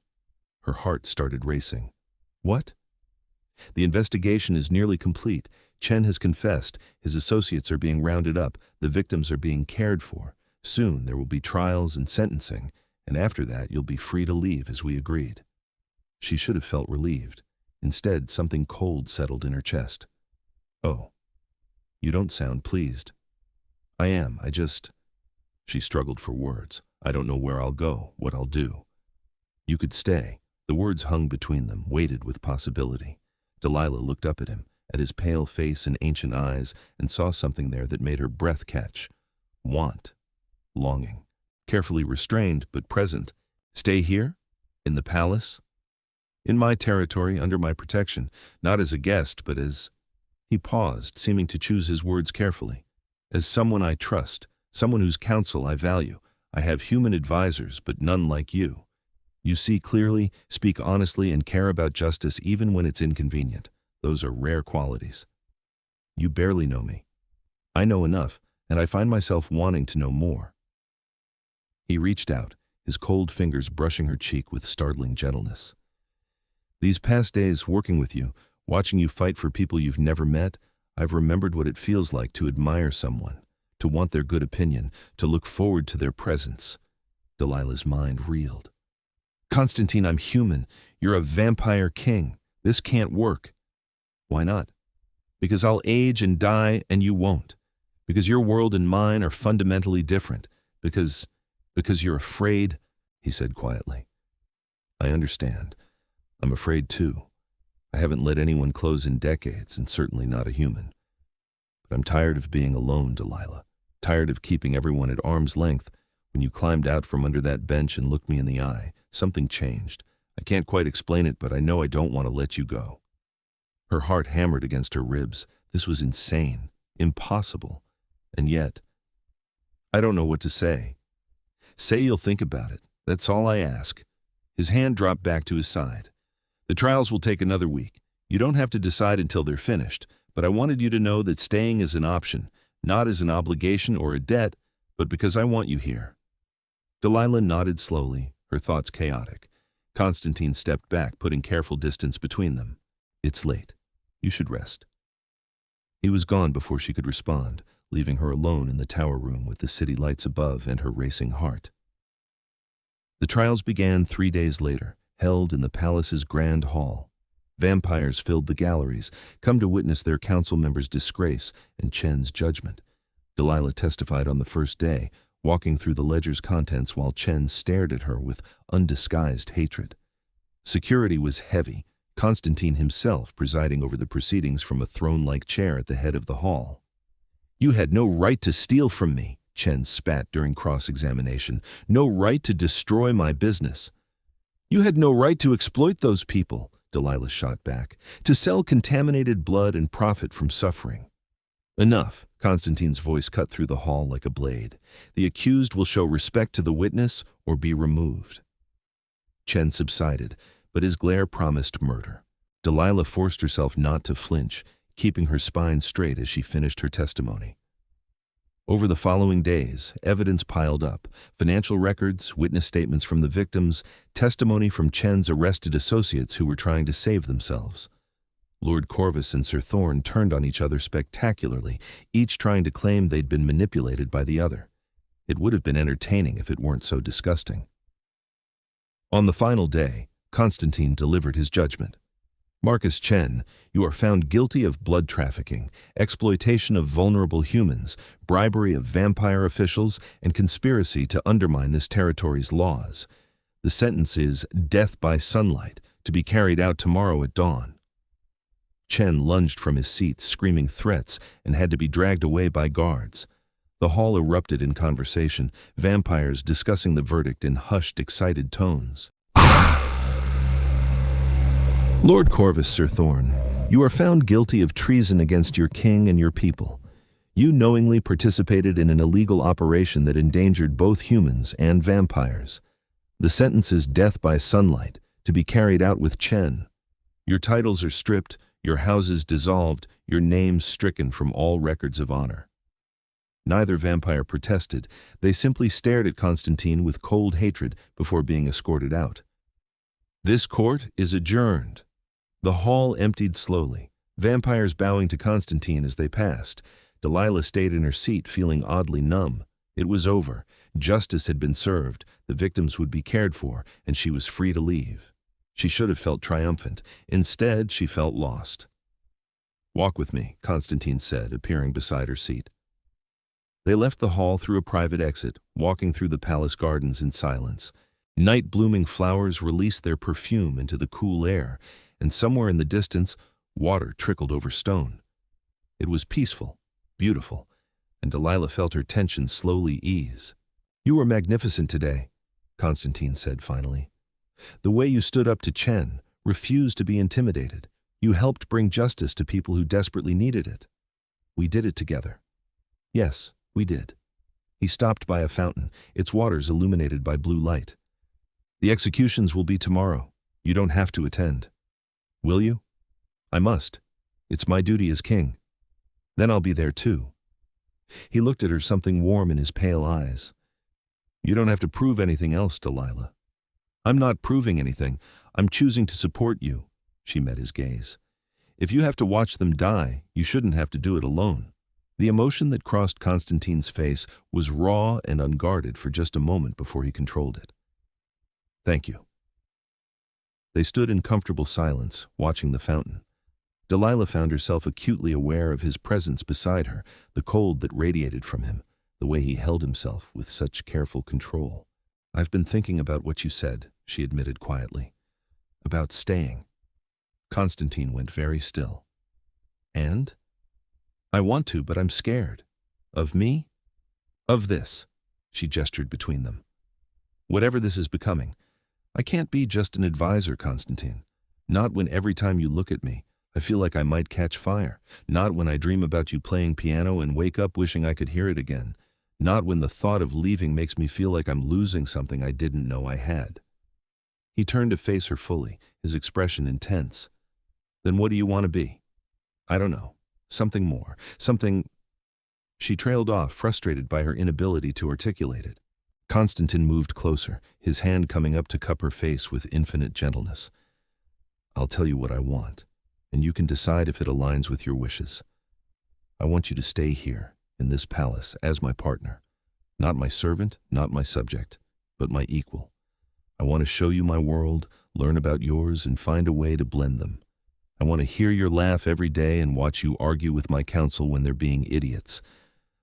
Her heart started racing. What? The investigation is nearly complete. Chen has confessed, his associates are being rounded up, the victims are being cared for. Soon there will be trials and sentencing, and after that you'll be free to leave as we agreed. She should have felt relieved. Instead, something cold settled in her chest. Oh, you don't sound pleased. I am, She struggled for words. I don't know where I'll go, what I'll do. You could stay. The words hung between them, weighted with possibility. Delilah looked up at him, at his pale face and ancient eyes, and saw something there that made her breath catch. Want. Longing. Carefully restrained, but present. Stay here? In the palace? In my territory, under my protection, not as a guest, but as... He paused, seeming to choose his words carefully. As someone I trust, someone whose counsel I value. I have human advisors, but none like you. You see clearly, speak honestly, and care about justice even when it's inconvenient. Those are rare qualities. You barely know me. I know enough, and I find myself wanting to know more. He reached out, his cold fingers brushing her cheek with startling gentleness. These past days, working with you, watching you fight for people you've never met, I've remembered what it feels like to admire someone, to want their good opinion, to look forward to their presence. Delilah's mind reeled. Konstantin, I'm human. You're a vampire king. This can't work. Why not? Because I'll age and die and you won't. Because your world and mine are fundamentally different. Because you're afraid, he said quietly. I understand. I'm afraid too. I haven't let anyone close in decades, and certainly not a human. But I'm tired of being alone, Delilah. Tired of keeping everyone at arm's length. When you climbed out from under that bench and looked me in the eye, something changed. I can't quite explain it, but I know I don't want to let you go. Her heart hammered against her ribs. This was insane, impossible. And yet, I don't know what to say. Say you'll think about it. That's all I ask. His hand dropped back to his side. The trials will take another week. You don't have to decide until they're finished, but I wanted you to know that staying is an option, not as an obligation or a debt, but because I want you here. Delilah nodded slowly, her thoughts chaotic. Konstantin stepped back, putting careful distance between them. It's late. You should rest. He was gone before she could respond, leaving her alone in the tower room with the city lights above and her racing heart. The trials began 3 days later, held in the palace's grand hall. Vampires filled the galleries, come to witness their council members' disgrace and Chen's judgment. Delilah testified on the first day, walking through the ledger's contents while Chen stared at her with undisguised hatred. Security was heavy, Konstantin himself presiding over the proceedings from a throne-like chair at the head of the hall. You had no right to steal from me, Chen spat during cross-examination. No right to destroy my business. You had no right to exploit those people, Delilah shot back, to sell contaminated blood and profit from suffering. Enough, Konstantin's voice cut through the hall like a blade. The accused will show respect to the witness or be removed. Chen subsided, but his glare promised murder. Delilah forced herself not to flinch, keeping her spine straight as she finished her testimony. Over the following days, evidence piled up, financial records, witness statements from the victims, testimony from Chen's arrested associates who were trying to save themselves. Lord Corvus and Sir Thorne turned on each other spectacularly, each trying to claim they'd been manipulated by the other. It would have been entertaining if it weren't so disgusting. On the final day, Konstantin delivered his judgment. Marcus Chen, you are found guilty of blood trafficking, exploitation of vulnerable humans, bribery of vampire officials, and conspiracy to undermine this territory's laws. The sentence is death by sunlight, to be carried out tomorrow at dawn. Chen lunged from his seat, screaming threats, and had to be dragged away by guards. The hall erupted in conversation, vampires discussing the verdict in hushed, excited tones. Lord Corvus, Sir Thorne, you are found guilty of treason against your king and your people. You knowingly participated in an illegal operation that endangered both humans and vampires. The sentence is death by sunlight, to be carried out with Chen. Your titles are stripped, your houses dissolved, your names stricken from all records of honor. Neither vampire protested. They simply stared at Konstantin with cold hatred before being escorted out. This court is adjourned. The hall emptied slowly, vampires bowing to Konstantin as they passed. Delilah stayed in her seat, feeling oddly numb. It was over. Justice had been served, the victims would be cared for, and she was free to leave. She should have felt triumphant. Instead, she felt lost. "Walk with me," Konstantin said, appearing beside her seat. They left the hall through a private exit, walking through the palace gardens in silence. Night-blooming flowers released their perfume into the cool air, and somewhere in the distance, water trickled over stone. It was peaceful, beautiful, and Delilah felt her tension slowly ease. "You were magnificent today," Konstantin said finally. "The way you stood up to Chen, refused to be intimidated. You helped bring justice to people who desperately needed it. We did it together." "Yes, we did." He stopped by a fountain, its waters illuminated by blue light. "The executions will be tomorrow. You don't have to attend." "Will you?" "I must. It's my duty as king. Then I'll be there too." He looked at her, something warm in his pale eyes. "You don't have to prove anything else, Delilah." "I'm not proving anything. I'm choosing to support you." She met his gaze. "If you have to watch them die, you shouldn't have to do it alone." The emotion that crossed Konstantin's face was raw and unguarded for just a moment before he controlled it. "Thank you." They stood in comfortable silence, watching the fountain. Delilah found herself acutely aware of his presence beside her, the cold that radiated from him, the way he held himself with such careful control. "I've been thinking about what you said," she admitted quietly. "About staying." Konstantin went very still. "And?" "I want to, but I'm scared." "Of me?" "Of this." She gestured between them. "Whatever this is becoming. I can't be just an advisor, Konstantin. Not when every time you look at me, I feel like I might catch fire. Not when I dream about you playing piano and wake up wishing I could hear it again. Not when the thought of leaving makes me feel like I'm losing something I didn't know I had." He turned to face her fully, his expression intense. "Then what do you want to be?" "I don't know. Something more. Something—" She trailed off, frustrated by her inability to articulate it. Konstantin moved closer, his hand coming up to cup her face with infinite gentleness. "I'll tell you what I want, and you can decide if it aligns with your wishes. I want you to stay here, in this palace, as my partner. Not my servant, not my subject, but my equal. I want to show you my world, learn about yours, and find a way to blend them. I want to hear your laugh every day and watch you argue with my counsel when they're being idiots.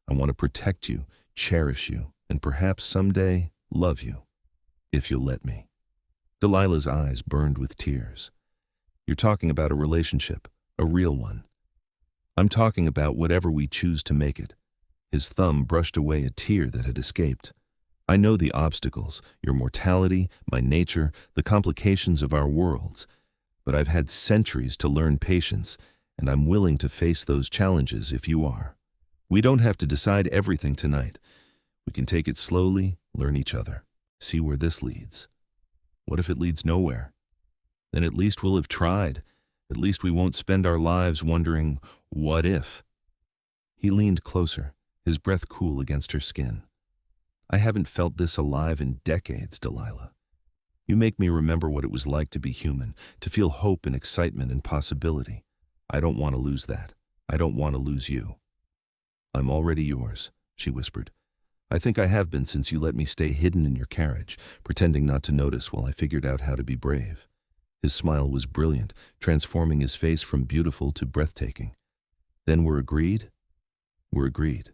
I want to protect you, cherish you, and perhaps someday love you, if you'll let me." Delilah's eyes burned with tears. "You're talking about a relationship, a real one." "I'm talking about whatever we choose to make it." His thumb brushed away a tear that had escaped. "I know the obstacles, your mortality, my nature, the complications of our worlds. But I've had centuries to learn patience, and I'm willing to face those challenges if you are. We don't have to decide everything tonight. We can take it slowly, learn each other, see where this leads. What if it leads nowhere? Then at least we'll have tried. At least we won't spend our lives wondering, what if?" He leaned closer, his breath cool against her skin. "I haven't felt this alive in decades, Delilah. You make me remember what it was like to be human, to feel hope and excitement and possibility. I don't want to lose that. I don't want to lose you." "I'm already yours," she whispered. "I think I have been since you let me stay hidden in your carriage, pretending not to notice while I figured out how to be brave." His smile was brilliant, transforming his face from beautiful to breathtaking. "Then we're agreed?" "We're agreed."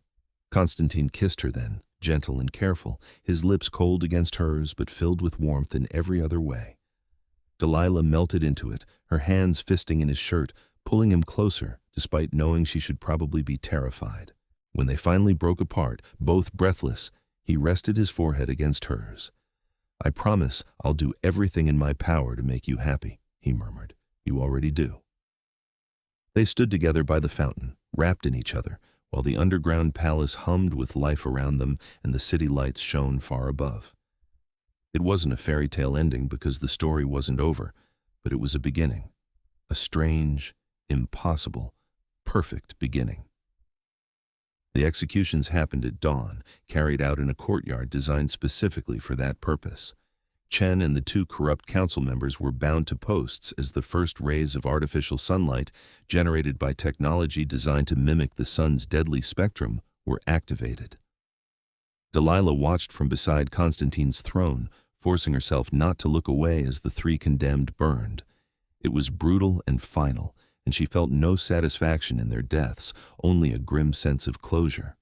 Konstantin kissed her then, gentle and careful, his lips cold against hers but filled with warmth in every other way. Delilah melted into it, her hands fisting in his shirt, pulling him closer, despite knowing she should probably be terrified. When they finally broke apart, both breathless, he rested his forehead against hers. "I promise I'll do everything in my power to make you happy," he murmured. "You already do." They stood together by the fountain, wrapped in each other, while the underground palace hummed with life around them and the city lights shone far above. It wasn't a fairy tale ending because the story wasn't over, but it was a beginning. A strange, impossible, perfect beginning. The executions happened at dawn, carried out in a courtyard designed specifically for that purpose. Chen and the two corrupt council members were bound to posts as the first rays of artificial sunlight, generated by technology designed to mimic the sun's deadly spectrum, were activated. Delilah watched from beside Konstantin's throne, forcing herself not to look away as the three condemned burned. It was brutal and final, and she felt no satisfaction in their deaths, only a grim sense of closure.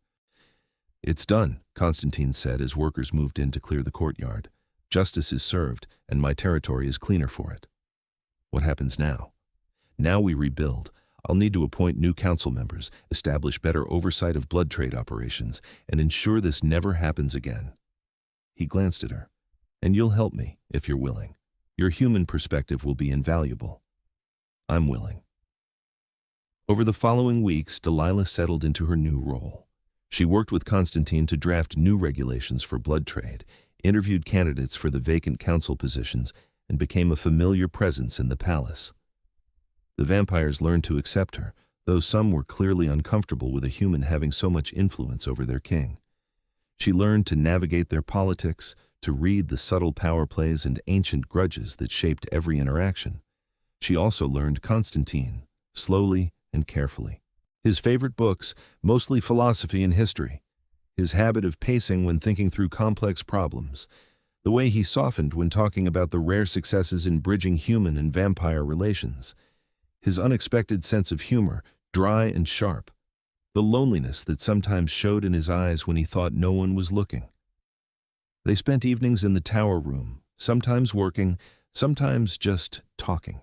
"It's done," Konstantin said as workers moved in to clear the courtyard. "Justice is served, and my territory is cleaner for it." "What happens now?" "Now we rebuild. I'll need to appoint new council members, establish better oversight of blood trade operations, and ensure this never happens again." He glanced at her. "And you'll help me, if you're willing. Your human perspective will be invaluable." "I'm willing." Over the following weeks, Delilah settled into her new role. She worked with Konstantin to draft new regulations for blood trade, interviewed candidates for the vacant council positions, and became a familiar presence in the palace. The vampires learned to accept her, though some were clearly uncomfortable with a human having so much influence over their king. She learned to navigate their politics, to read the subtle power plays and ancient grudges that shaped every interaction. She also learned Konstantin, slowly and carefully. His favorite books, mostly philosophy and history. His habit of pacing when thinking through complex problems. The way he softened when talking about the rare successes in bridging human and vampire relations. His unexpected sense of humor, dry and sharp. The loneliness that sometimes showed in his eyes when he thought no one was looking. They spent evenings in the tower room, sometimes working, sometimes just talking.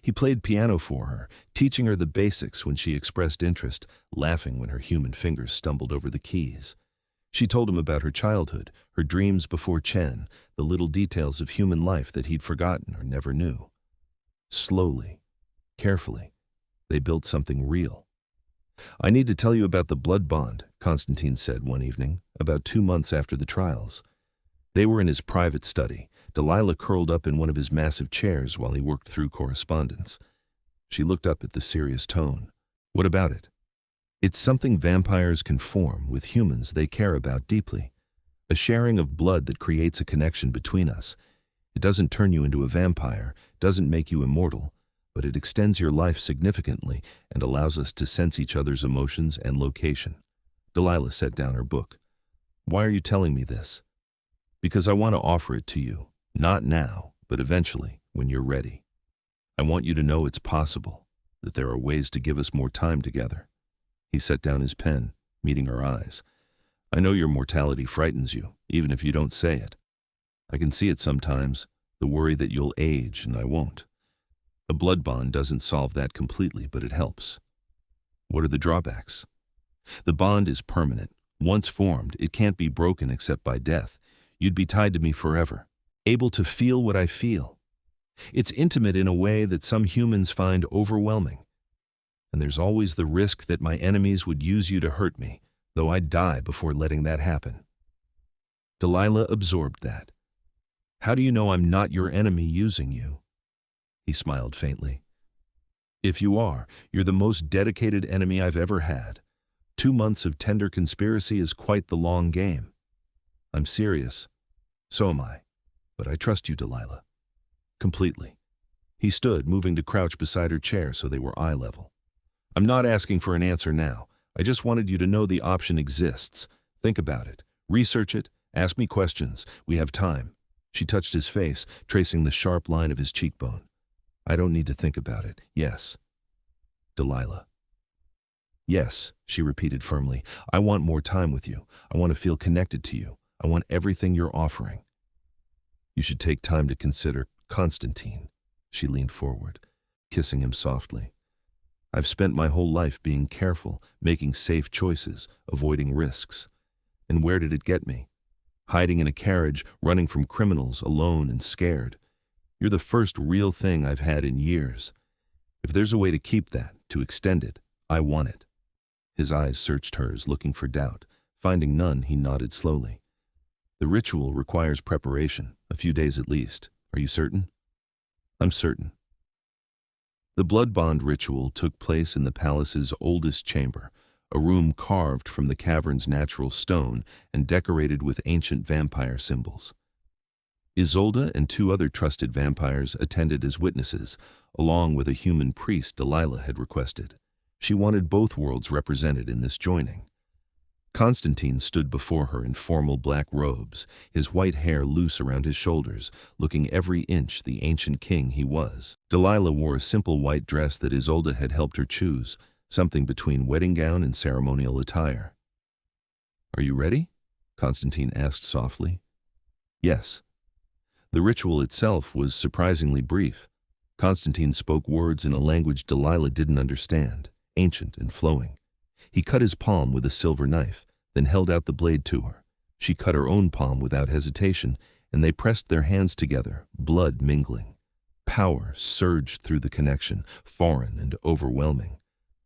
He played piano for her, teaching her the basics when she expressed interest, laughing when her human fingers stumbled over the keys. She told him about her childhood, her dreams before Chen, the little details of human life that he'd forgotten or never knew. Slowly, carefully, they built something real. "I need to tell you about the blood bond," Konstantin said one evening, about 2 months after the trials. They were in his private study, Delilah curled up in one of his massive chairs while he worked through correspondence. She looked up at the serious tone. "What about it?" "It's something vampires can form with humans they care about deeply. A sharing of blood that creates a connection between us. It doesn't turn you into a vampire, doesn't make you immortal, but it extends your life significantly and allows us to sense each other's emotions and location." Delilah set down her book. "Why are you telling me this?" "Because I want to offer it to you. Not now, but eventually, when you're ready. I want you to know it's possible, that there are ways to give us more time together." He set down his pen, meeting her eyes. "I know your mortality frightens you, even if you don't say it. I can see it sometimes, the worry that you'll age and I won't. A blood bond doesn't solve that completely, but it helps." "What are the drawbacks?" "The bond is permanent. Once formed, it can't be broken except by death. You'd be tied to me forever, able to feel what I feel. It's intimate in a way that some humans find overwhelming. And there's always the risk that my enemies would use you to hurt me, though I'd die before letting that happen." Delilah absorbed that. "How do you know I'm not your enemy using you?" He smiled faintly. "If you are, you're the most dedicated enemy I've ever had. 2 months of tender conspiracy is quite the long game. I'm serious. So am I. But I trust you, Delilah. Completely." He stood, moving to crouch beside her chair so they were eye level. "I'm not asking for an answer now. I just wanted you to know the option exists. Think about it. Research it. Ask me questions. We have time." She touched his face, tracing the sharp line of his cheekbone. "I don't need to think about it. Yes." "Delilah." "Yes," she repeated firmly. "I want more time with you. I want to feel connected to you. I want everything you're offering." "You should take time to consider Konstantin." She leaned forward, kissing him softly. "I've spent my whole life being careful, making safe choices, avoiding risks. And where did it get me? Hiding in a carriage, running from criminals, alone and scared. You're the first real thing I've had in years. If there's a way to keep that, to extend it, I want it." His eyes searched hers, looking for doubt. Finding none, he nodded slowly. "The ritual requires preparation, a few days at least. Are you certain?" "I'm certain." The blood bond ritual took place in the palace's oldest chamber, a room carved from the cavern's natural stone and decorated with ancient vampire symbols. Isolde and two other trusted vampires attended as witnesses, along with a human priest Delilah had requested. She wanted both worlds represented in this joining. Konstantin stood before her in formal black robes, his white hair loose around his shoulders, looking every inch the ancient king he was. Delilah wore a simple white dress that Isolde had helped her choose, something between wedding gown and ceremonial attire. "Are you ready?" Konstantin asked softly. "Yes." The ritual itself was surprisingly brief. Konstantin spoke words in a language Delilah didn't understand, ancient and flowing. He cut his palm with a silver knife, then held out the blade to her. She cut her own palm without hesitation, and they pressed their hands together, blood mingling. Power surged through the connection, foreign and overwhelming.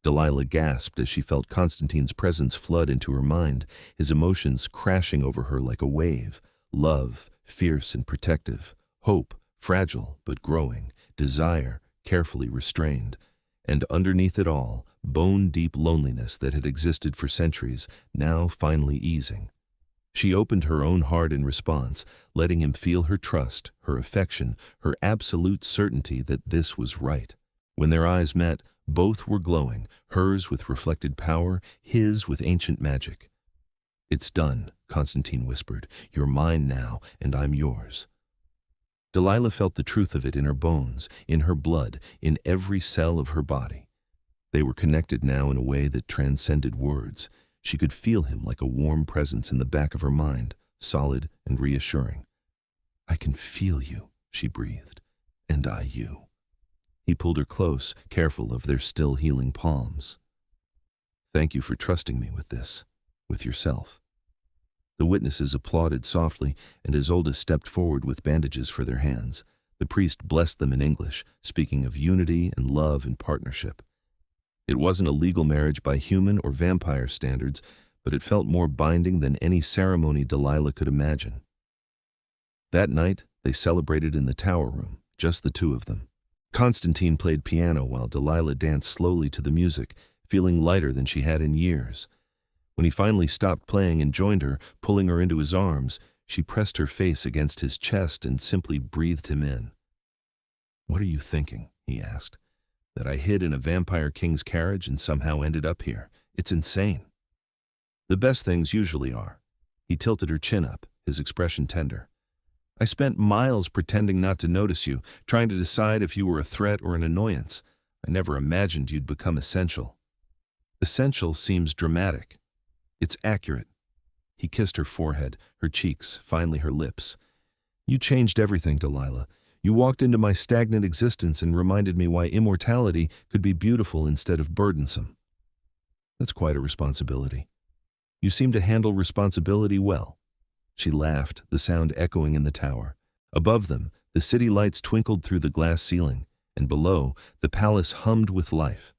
Delilah gasped as she felt Konstantin's presence flood into her mind, his emotions crashing over her like a wave. Love, fierce and protective. Hope, fragile but growing. Desire, carefully restrained. And underneath it all, bone-deep loneliness that had existed for centuries, now finally easing. She opened her own heart in response, letting him feel her trust, her affection, her absolute certainty that this was right. When their eyes met, both were glowing, hers with reflected power, his with ancient magic. "It's done," Konstantin whispered. "You're mine now, and I'm yours." Delilah felt the truth of it in her bones, in her blood, in every cell of her body. They were connected now in a way that transcended words. She could feel him like a warm presence in the back of her mind, solid and reassuring. "I can feel you," she breathed, "and I you." He pulled her close, careful of their still healing palms. "Thank you for trusting me with this, with yourself." The witnesses applauded softly, and Isolde stepped forward with bandages for their hands. The priest blessed them in English, speaking of unity and love and partnership. It wasn't a legal marriage by human or vampire standards, but it felt more binding than any ceremony Delilah could imagine. That night, they celebrated in the tower room, just the two of them. Konstantin played piano while Delilah danced slowly to the music, feeling lighter than she had in years. When he finally stopped playing and joined her, pulling her into his arms, she pressed her face against his chest and simply breathed him in. "What are you thinking?" he asked. "That I hid in a vampire king's carriage and somehow ended up here? It's insane." "The best things usually are." He tilted her chin up, his expression tender. "I spent miles pretending not to notice you, trying to decide if you were a threat or an annoyance. I never imagined you'd become essential." "Essential seems dramatic." "It's accurate." He kissed her forehead, her cheeks, finally her lips. "You changed everything, Delilah. You walked into my stagnant existence and reminded me why immortality could be beautiful instead of burdensome." "That's quite a responsibility." "You seem to handle responsibility well." She laughed, the sound echoing in the tower. Above them, the city lights twinkled through the glass ceiling, and below, the palace hummed with life.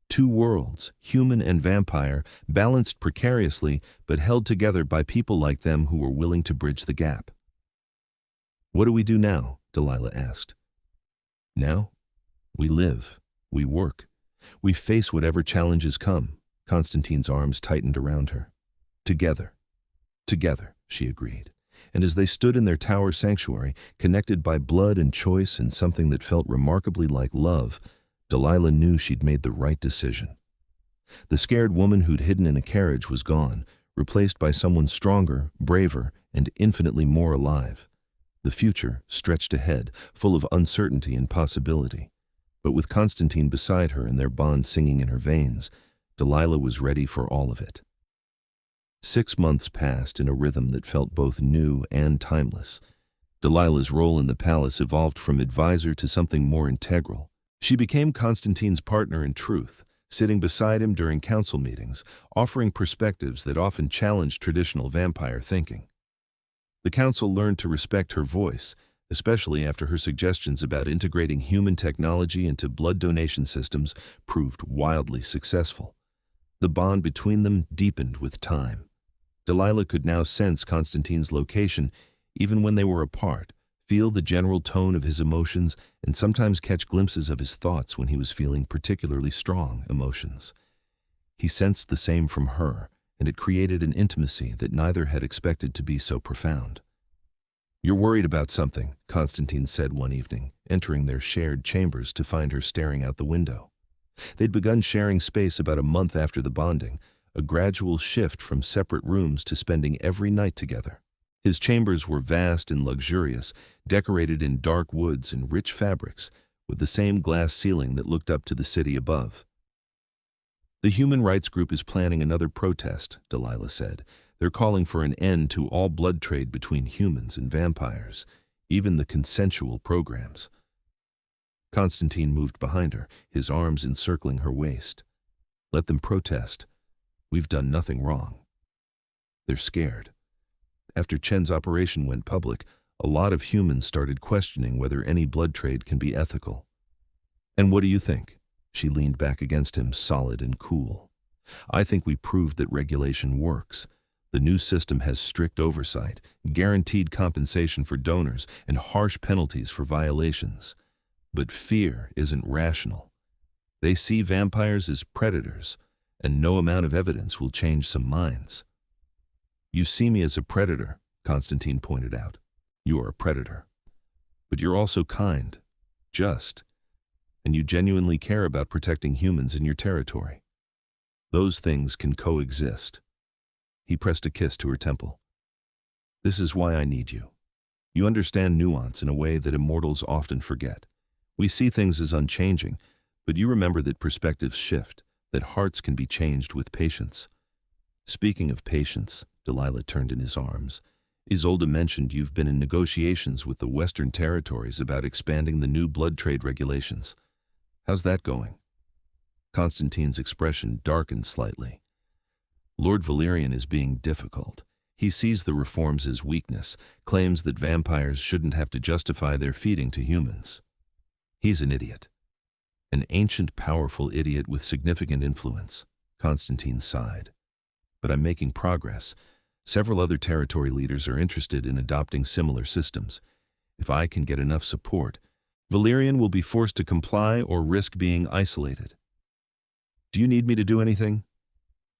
Two worlds, human and vampire, balanced precariously but held together by people like them who were willing to bridge the gap. "What do we do now?" Delilah asked. "Now? We live. We work. We face whatever challenges come." Konstantin's arms tightened around her. "Together. Together," she agreed. And as they stood in their tower sanctuary, connected by blood and choice and something that felt remarkably like love, Delilah knew she'd made the right decision. The scared woman who'd hidden in a carriage was gone, replaced by someone stronger, braver, and infinitely more alive. The future stretched ahead, full of uncertainty and possibility. But with Konstantin beside her and their bond singing in her veins, Delilah was ready for all of it. 6 months passed in a rhythm that felt both new and timeless. Delilah's role in the palace evolved from advisor to something more integral. She became Konstantin's partner in truth, sitting beside him during council meetings, offering perspectives that often challenged traditional vampire thinking. The council learned to respect her voice, especially after her suggestions about integrating human technology into blood donation systems proved wildly successful. The bond between them deepened with time. Delilah could now sense Konstantin's location even when they were apart, feel the general tone of his emotions, and sometimes catch glimpses of his thoughts when he was feeling particularly strong emotions. He sensed the same from her, and it created an intimacy that neither had expected to be so profound. "You're worried about something," Konstantin said one evening, entering their shared chambers to find her staring out the window. They'd begun sharing space about a month after the bonding, a gradual shift from separate rooms to spending every night together. His chambers were vast and luxurious, decorated in dark woods and rich fabrics, with the same glass ceiling that looked up to the city above. "The human rights group is planning another protest," Delilah said. "They're calling for an end to all blood trade between humans and vampires, even the consensual programs." Konstantin moved behind her, his arms encircling her waist. "Let them protest. We've done nothing wrong." "They're scared." After Chen's operation went public, a lot of humans started questioning whether any blood trade can be ethical. "And what do you think?" She leaned back against him, solid and cool. "I think we proved that regulation works. The new system has strict oversight, guaranteed compensation for donors, and harsh penalties for violations. But fear isn't rational. They see vampires as predators, and no amount of evidence will change some minds." "You see me as a predator," Konstantin pointed out. "You are a predator. But you're also kind, just, and you genuinely care about protecting humans in your territory. Those things can coexist." He pressed a kiss to her temple. "This is why I need you. You understand nuance in a way that immortals often forget. We see things as unchanging, but you remember that perspectives shift, that hearts can be changed with patience." "Speaking of patience," Delilah turned in his arms, "Isolde mentioned you've been in negotiations with the Western territories about expanding the new blood trade regulations. How's that going?" Konstantin's expression darkened slightly. "Lord Valerian is being difficult. He sees the reforms as weakness, claims that vampires shouldn't have to justify their feeding to humans. He's an idiot. An ancient, powerful idiot with significant influence." Konstantin sighed. "But I'm making progress. Several other territory leaders are interested in adopting similar systems. If I can get enough support, Valerian will be forced to comply or risk being isolated." "Do you need me to do anything?"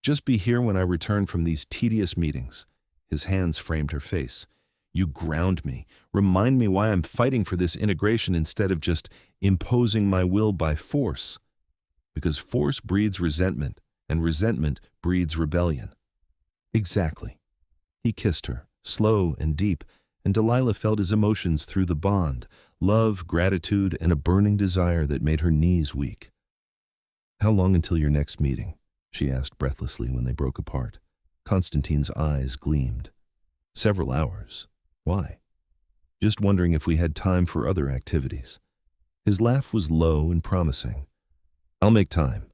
"Just be here when I return from these tedious meetings." His hands framed her face. "You ground me. Remind me why I'm fighting for this integration instead of just imposing my will by force. Because force breeds resentment, and resentment breeds rebellion." "Exactly." He kissed her, slow and deep, and Delilah felt his emotions through the bond, love, gratitude, and a burning desire that made her knees weak. "How long until your next meeting?" she asked breathlessly when they broke apart. Konstantin's eyes gleamed. "Several hours." "Why?" "Just wondering if we had time for other activities." His laugh was low and promising. "I'll make time."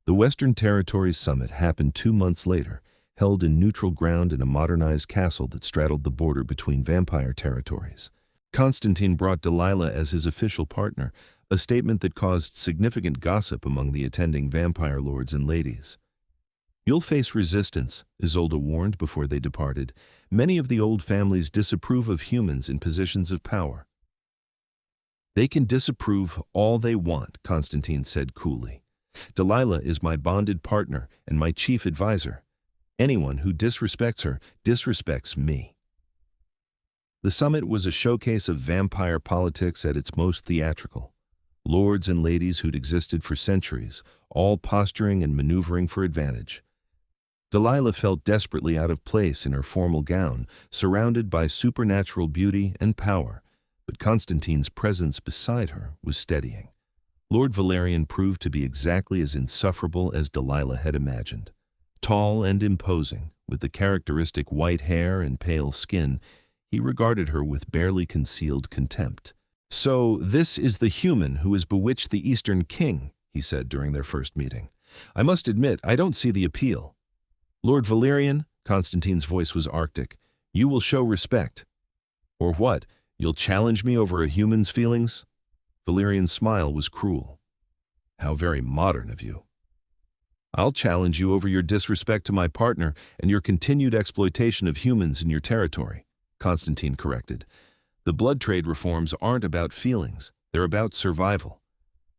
The Western Territories Summit happened 2 months later, held in neutral ground in a modernized castle that straddled the border between vampire territories. Konstantin brought Delilah as his official partner, a statement that caused significant gossip among the attending vampire lords and ladies. "You'll face resistance," Isolde warned before they departed. "Many of the old families disapprove of humans in positions of power." "They can disapprove all they want," Konstantin said coolly. "Delilah is my bonded partner and my chief advisor. Anyone who disrespects her disrespects me." The summit was a showcase of vampire politics at its most theatrical. Lords and ladies who'd existed for centuries, all posturing and maneuvering for advantage. Delilah felt desperately out of place in her formal gown, surrounded by supernatural beauty and power, but Konstantin's presence beside her was steadying. Lord Valerian proved to be exactly as insufferable as Delilah had imagined. Tall and imposing, with the characteristic white hair and pale skin, he regarded her with barely concealed contempt. "So this is the human who has bewitched the Eastern king," he said during their first meeting. "I must admit, I don't see the appeal." "Lord Valerian," Konstantin's voice was arctic, "you will show respect." "Or what? You'll challenge me over a human's feelings?" Valerian's smile was cruel. "How very modern of you." "I'll challenge you over your disrespect to my partner and your continued exploitation of humans in your territory," Konstantin corrected. "The blood trade reforms aren't about feelings, they're about survival.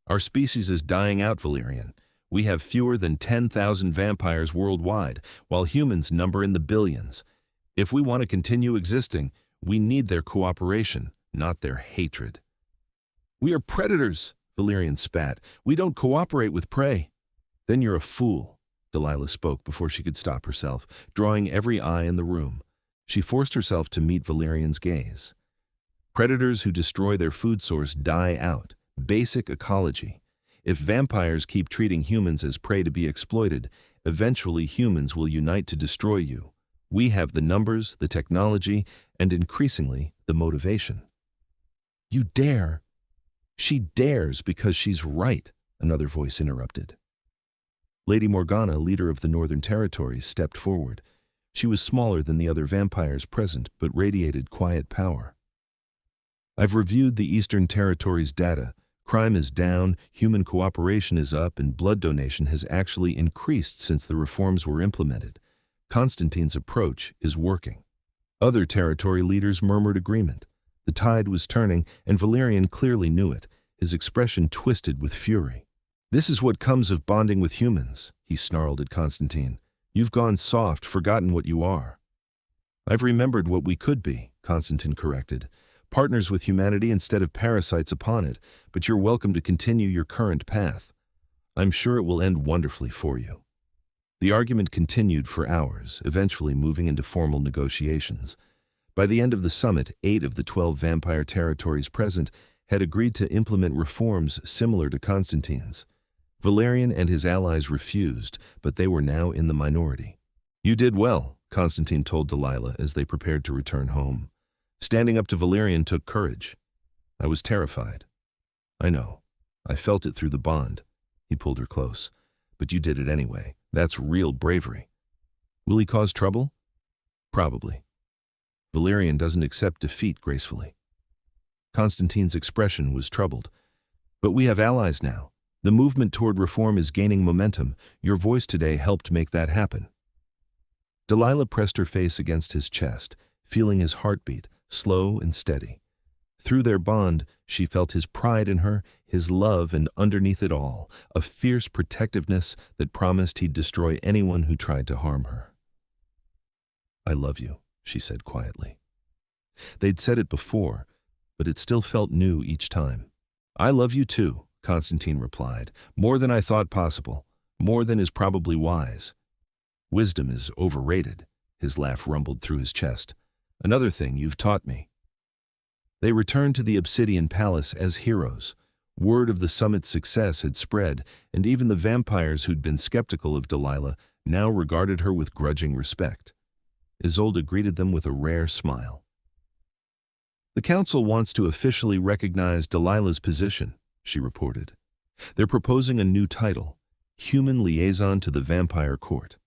Our species is dying out, Valerian. We have fewer than 10,000 vampires worldwide, while humans number in the billions. If we want to continue existing, We need their cooperation, not their hatred. We are predators, Valerian spat. We don't cooperate with prey. Then you're a fool, Delilah spoke before she could stop herself, drawing every eye in the room. She forced herself to meet Valerian's gaze. Predators who destroy their food source die out. Basic ecology. If vampires keep treating humans as prey to be exploited, eventually humans will unite to destroy you. We have the numbers, the technology, and increasingly, the motivation. You dare? She dares because she's right, another voice interrupted. Lady Morgana, leader of the Northern Territories, stepped forward. She was smaller than the other vampires present, but radiated quiet power. I've reviewed the Eastern Territories' data. Crime is down, human cooperation is up, and blood donation has actually increased since the reforms were implemented. Konstantin's approach is working. Other territory leaders murmured agreement. The tide was turning, and Valerian clearly knew it, his expression twisted with fury. This is what comes of bonding with humans, he snarled at Konstantin. You've gone soft, forgotten what you are. I've remembered what we could be, Konstantin corrected. Partners with humanity instead of parasites upon it, but you're welcome to continue your current path. I'm sure it will end wonderfully for you. The argument continued for hours, eventually moving into formal negotiations. By the end of the summit, 8 of the 12 vampire territories present had agreed to implement reforms similar to Konstantin's. Valerian and his allies refused, but they were now in the minority. You did well, Konstantin told Delilah as they prepared to return home. Standing up to Valerian took courage. I was terrified. I know. I felt it through the bond. He pulled her close. But you did it anyway. That's real bravery. Will he cause trouble? Probably. Valerian doesn't accept defeat gracefully. Konstantin's expression was troubled. But we have allies now. The movement toward reform is gaining momentum. Your voice today helped make that happen. Delilah pressed her face against his chest, feeling his heartbeat, slow and steady. Through their bond, she felt his pride in her, his love, and underneath it all, a fierce protectiveness that promised he'd destroy anyone who tried to harm her. I love you, she said quietly. They'd said it before, but it still felt new each time. I love you too, Konstantin replied, more than I thought possible, more than is probably wise. Wisdom is overrated, his laugh rumbled through his chest. Another thing you've taught me. They returned to the Obsidian Palace as heroes. Word of the summit's success had spread, and even the vampires who'd been skeptical of Delilah now regarded her with grudging respect. Isolde greeted them with a rare smile. The council wants to officially recognize Delilah's position, she reported. They're proposing a new title, Human Liaison to the Vampire Court.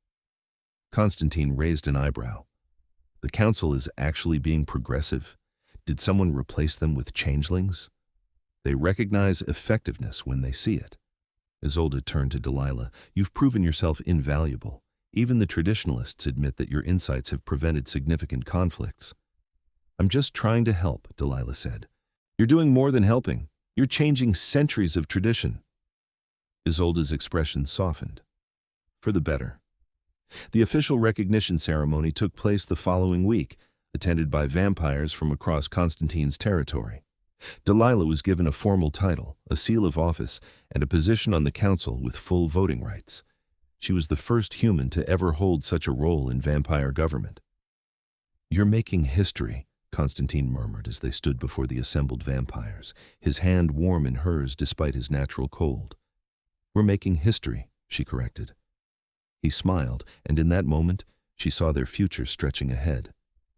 Konstantin raised an eyebrow. The council is actually being progressive? Did someone replace them with changelings? They recognize effectiveness when they see it. Isolde turned to Delilah. You've proven yourself invaluable. Even the traditionalists admit that your insights have prevented significant conflicts. I'm just trying to help, Delilah said. You're doing more than helping. You're changing centuries of tradition. Isolde's expression softened. For the better. The official recognition ceremony took place the following week, attended by vampires from across Konstantin's territory. Delilah was given a formal title, a seal of office, and a position on the council with full voting rights. She was the first human to ever hold such a role in vampire government. You're making history, Konstantin murmured as they stood before the assembled vampires, his hand warm in hers despite his natural cold. We're making history, she corrected. He smiled, and in that moment, she saw their future stretching ahead.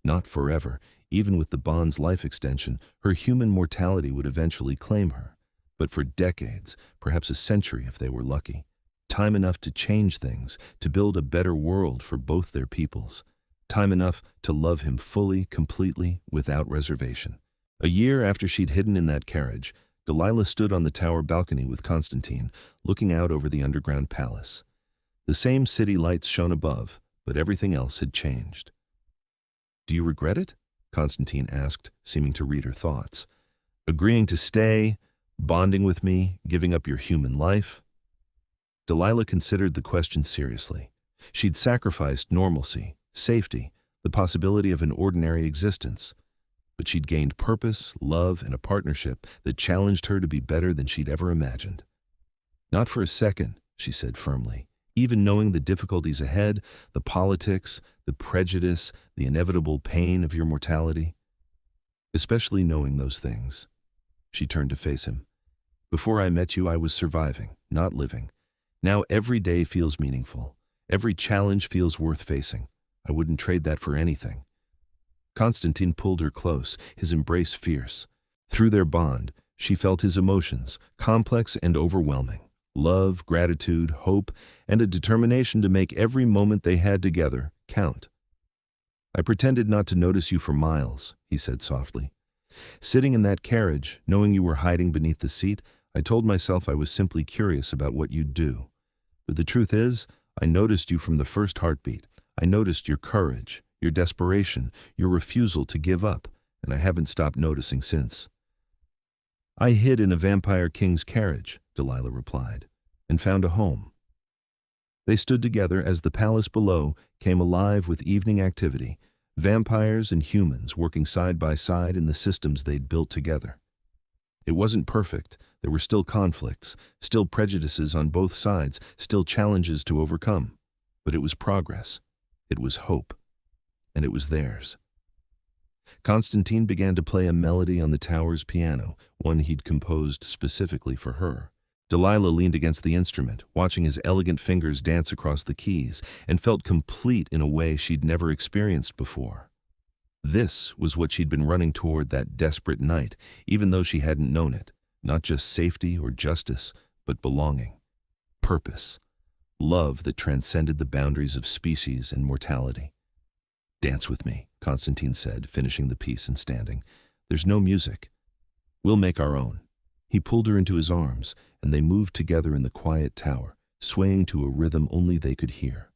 Not forever. Even with the bond's life extension, her human mortality would eventually claim her. But for decades, perhaps a century if they were lucky. Time enough to change things, to build a better world for both their peoples. Time enough to love him fully, completely, without reservation. A year after she'd hidden in that carriage, Delilah stood on the tower balcony with Konstantin, looking out over the underground palace. The same city lights shone above, but everything else had changed. Do you regret it? Konstantin asked, seeming to read her thoughts. Agreeing to stay, bonding with me, giving up your human life? Delilah considered the question seriously. She'd sacrificed normalcy, safety, the possibility of an ordinary existence. but she'd gained purpose, love, and a partnership that challenged her to be better than she'd ever imagined. "Not for a second," she said firmly. "Even knowing the difficulties ahead, the politics, the prejudice, the inevitable pain of your mortality. Especially knowing those things." She turned to face him. "Before I met you, I was surviving, not living. Now every day feels meaningful. Every challenge feels worth facing. I wouldn't trade that for anything." Konstantin pulled her close, his embrace fierce. Through their bond, she felt his emotions, complex and overwhelming. Love, gratitude, hope, and a determination to make every moment they had together count. "I pretended not to notice you for miles," he said softly. "Sitting in that carriage, knowing you were hiding beneath the seat, I told myself I was simply curious about what you'd do. But the truth is, I noticed you from the first heartbeat. I noticed your courage, your desperation, your refusal to give up, and I haven't stopped noticing since." "I hid in a vampire king's carriage," Delilah replied, "and found a home." They stood together as the palace below came alive with evening activity, vampires and humans working side by side in the systems they'd built together. It wasn't perfect. There were still conflicts, still prejudices on both sides, still challenges to overcome. But it was progress. It was hope. And it was theirs. Konstantin began to play a melody on the tower's piano, one he'd composed specifically for her. Delilah leaned against the instrument, watching his elegant fingers dance across the keys, and felt complete in a way she'd never experienced before. This was what she'd been running toward that desperate night, even though she hadn't known it. Not just safety or justice, but belonging. Purpose. Love that transcended the boundaries of species and mortality. "Dance with me," Konstantin said, finishing the piece and standing. "There's no music. We'll make our own." He pulled her into his arms, and they moved together in the quiet tower, swaying to a rhythm only they could hear.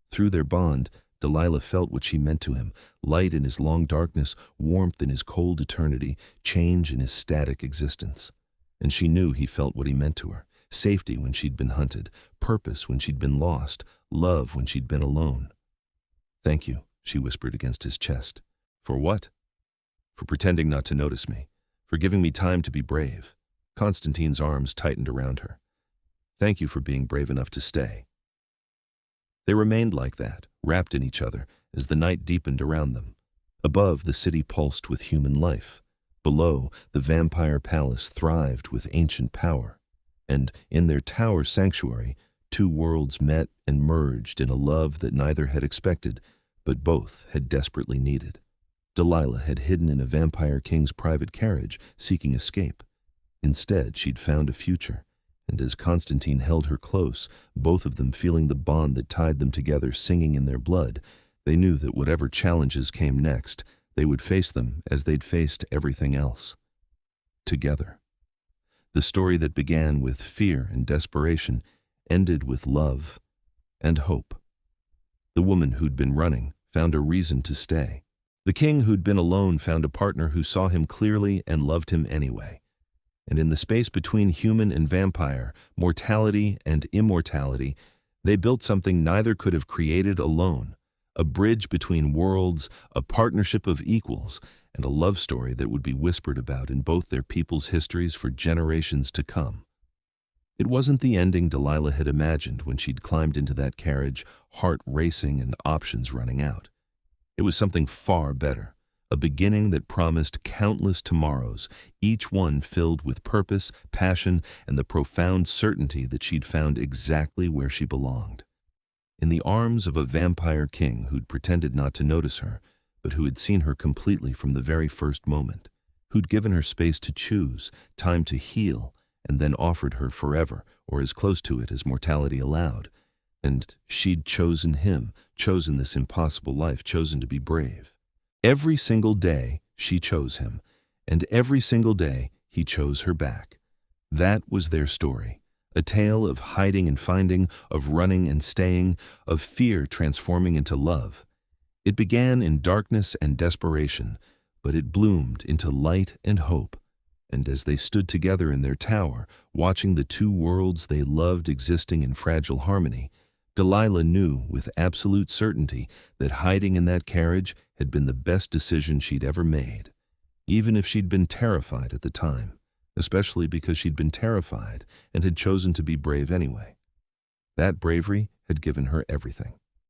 Through their bond, Delilah felt what she meant to him, light in his long darkness, warmth in his cold eternity, change in his static existence. And she knew he felt what he meant to her, safety when she'd been hunted, purpose when she'd been lost, love when she'd been alone. "Thank you," she whispered against his chest. "For what?" "For pretending not to notice me, for giving me time to be brave." Konstantin's arms tightened around her. "Thank you for being brave enough to stay." They remained like that, wrapped in each other, as the night deepened around them. Above, the city pulsed with human life. Below, the vampire palace thrived with ancient power. And in their tower sanctuary, two worlds met and merged in a love that neither had expected, but both had desperately needed. Delilah had hidden in a vampire king's private carriage, seeking escape. Instead, she'd found a future. And as Konstantin held her close, both of them feeling the bond that tied them together singing in their blood, they knew that whatever challenges came next, they would face them as they'd faced everything else. Together. The story that began with fear and desperation ended with love and hope. The woman who'd been running found a reason to stay. The king who'd been alone found a partner who saw him clearly and loved him anyway. And in the space between human and vampire, mortality and immortality, they built something neither could have created alone, a bridge between worlds, a partnership of equals, and a love story that would be whispered about in both their people's histories for generations to come. It wasn't the ending Delilah had imagined when she'd climbed into that carriage, heart racing and options running out. It was something far better. A beginning that promised countless tomorrows, each one filled with purpose, passion, and the profound certainty that she'd found exactly where she belonged. In the arms of a vampire king who'd pretended not to notice her, but who had seen her completely from the very first moment, who'd given her space to choose, time to heal, and then offered her forever, or as close to it as mortality allowed. And she'd chosen him, chosen this impossible life, chosen to be brave. Every single day, she chose him, and every single day, he chose her back. That was their story, a tale of hiding and finding, of running and staying, of fear transforming into love. It began in darkness and desperation, but it bloomed into light and hope. And as they stood together in their tower, watching the two worlds they loved existing in fragile harmony, Delilah knew with absolute certainty that hiding in that carriage had been the best decision she'd ever made. even if she'd been terrified at the time, especially because she'd been terrified and had chosen to be brave anyway. That bravery had given her everything.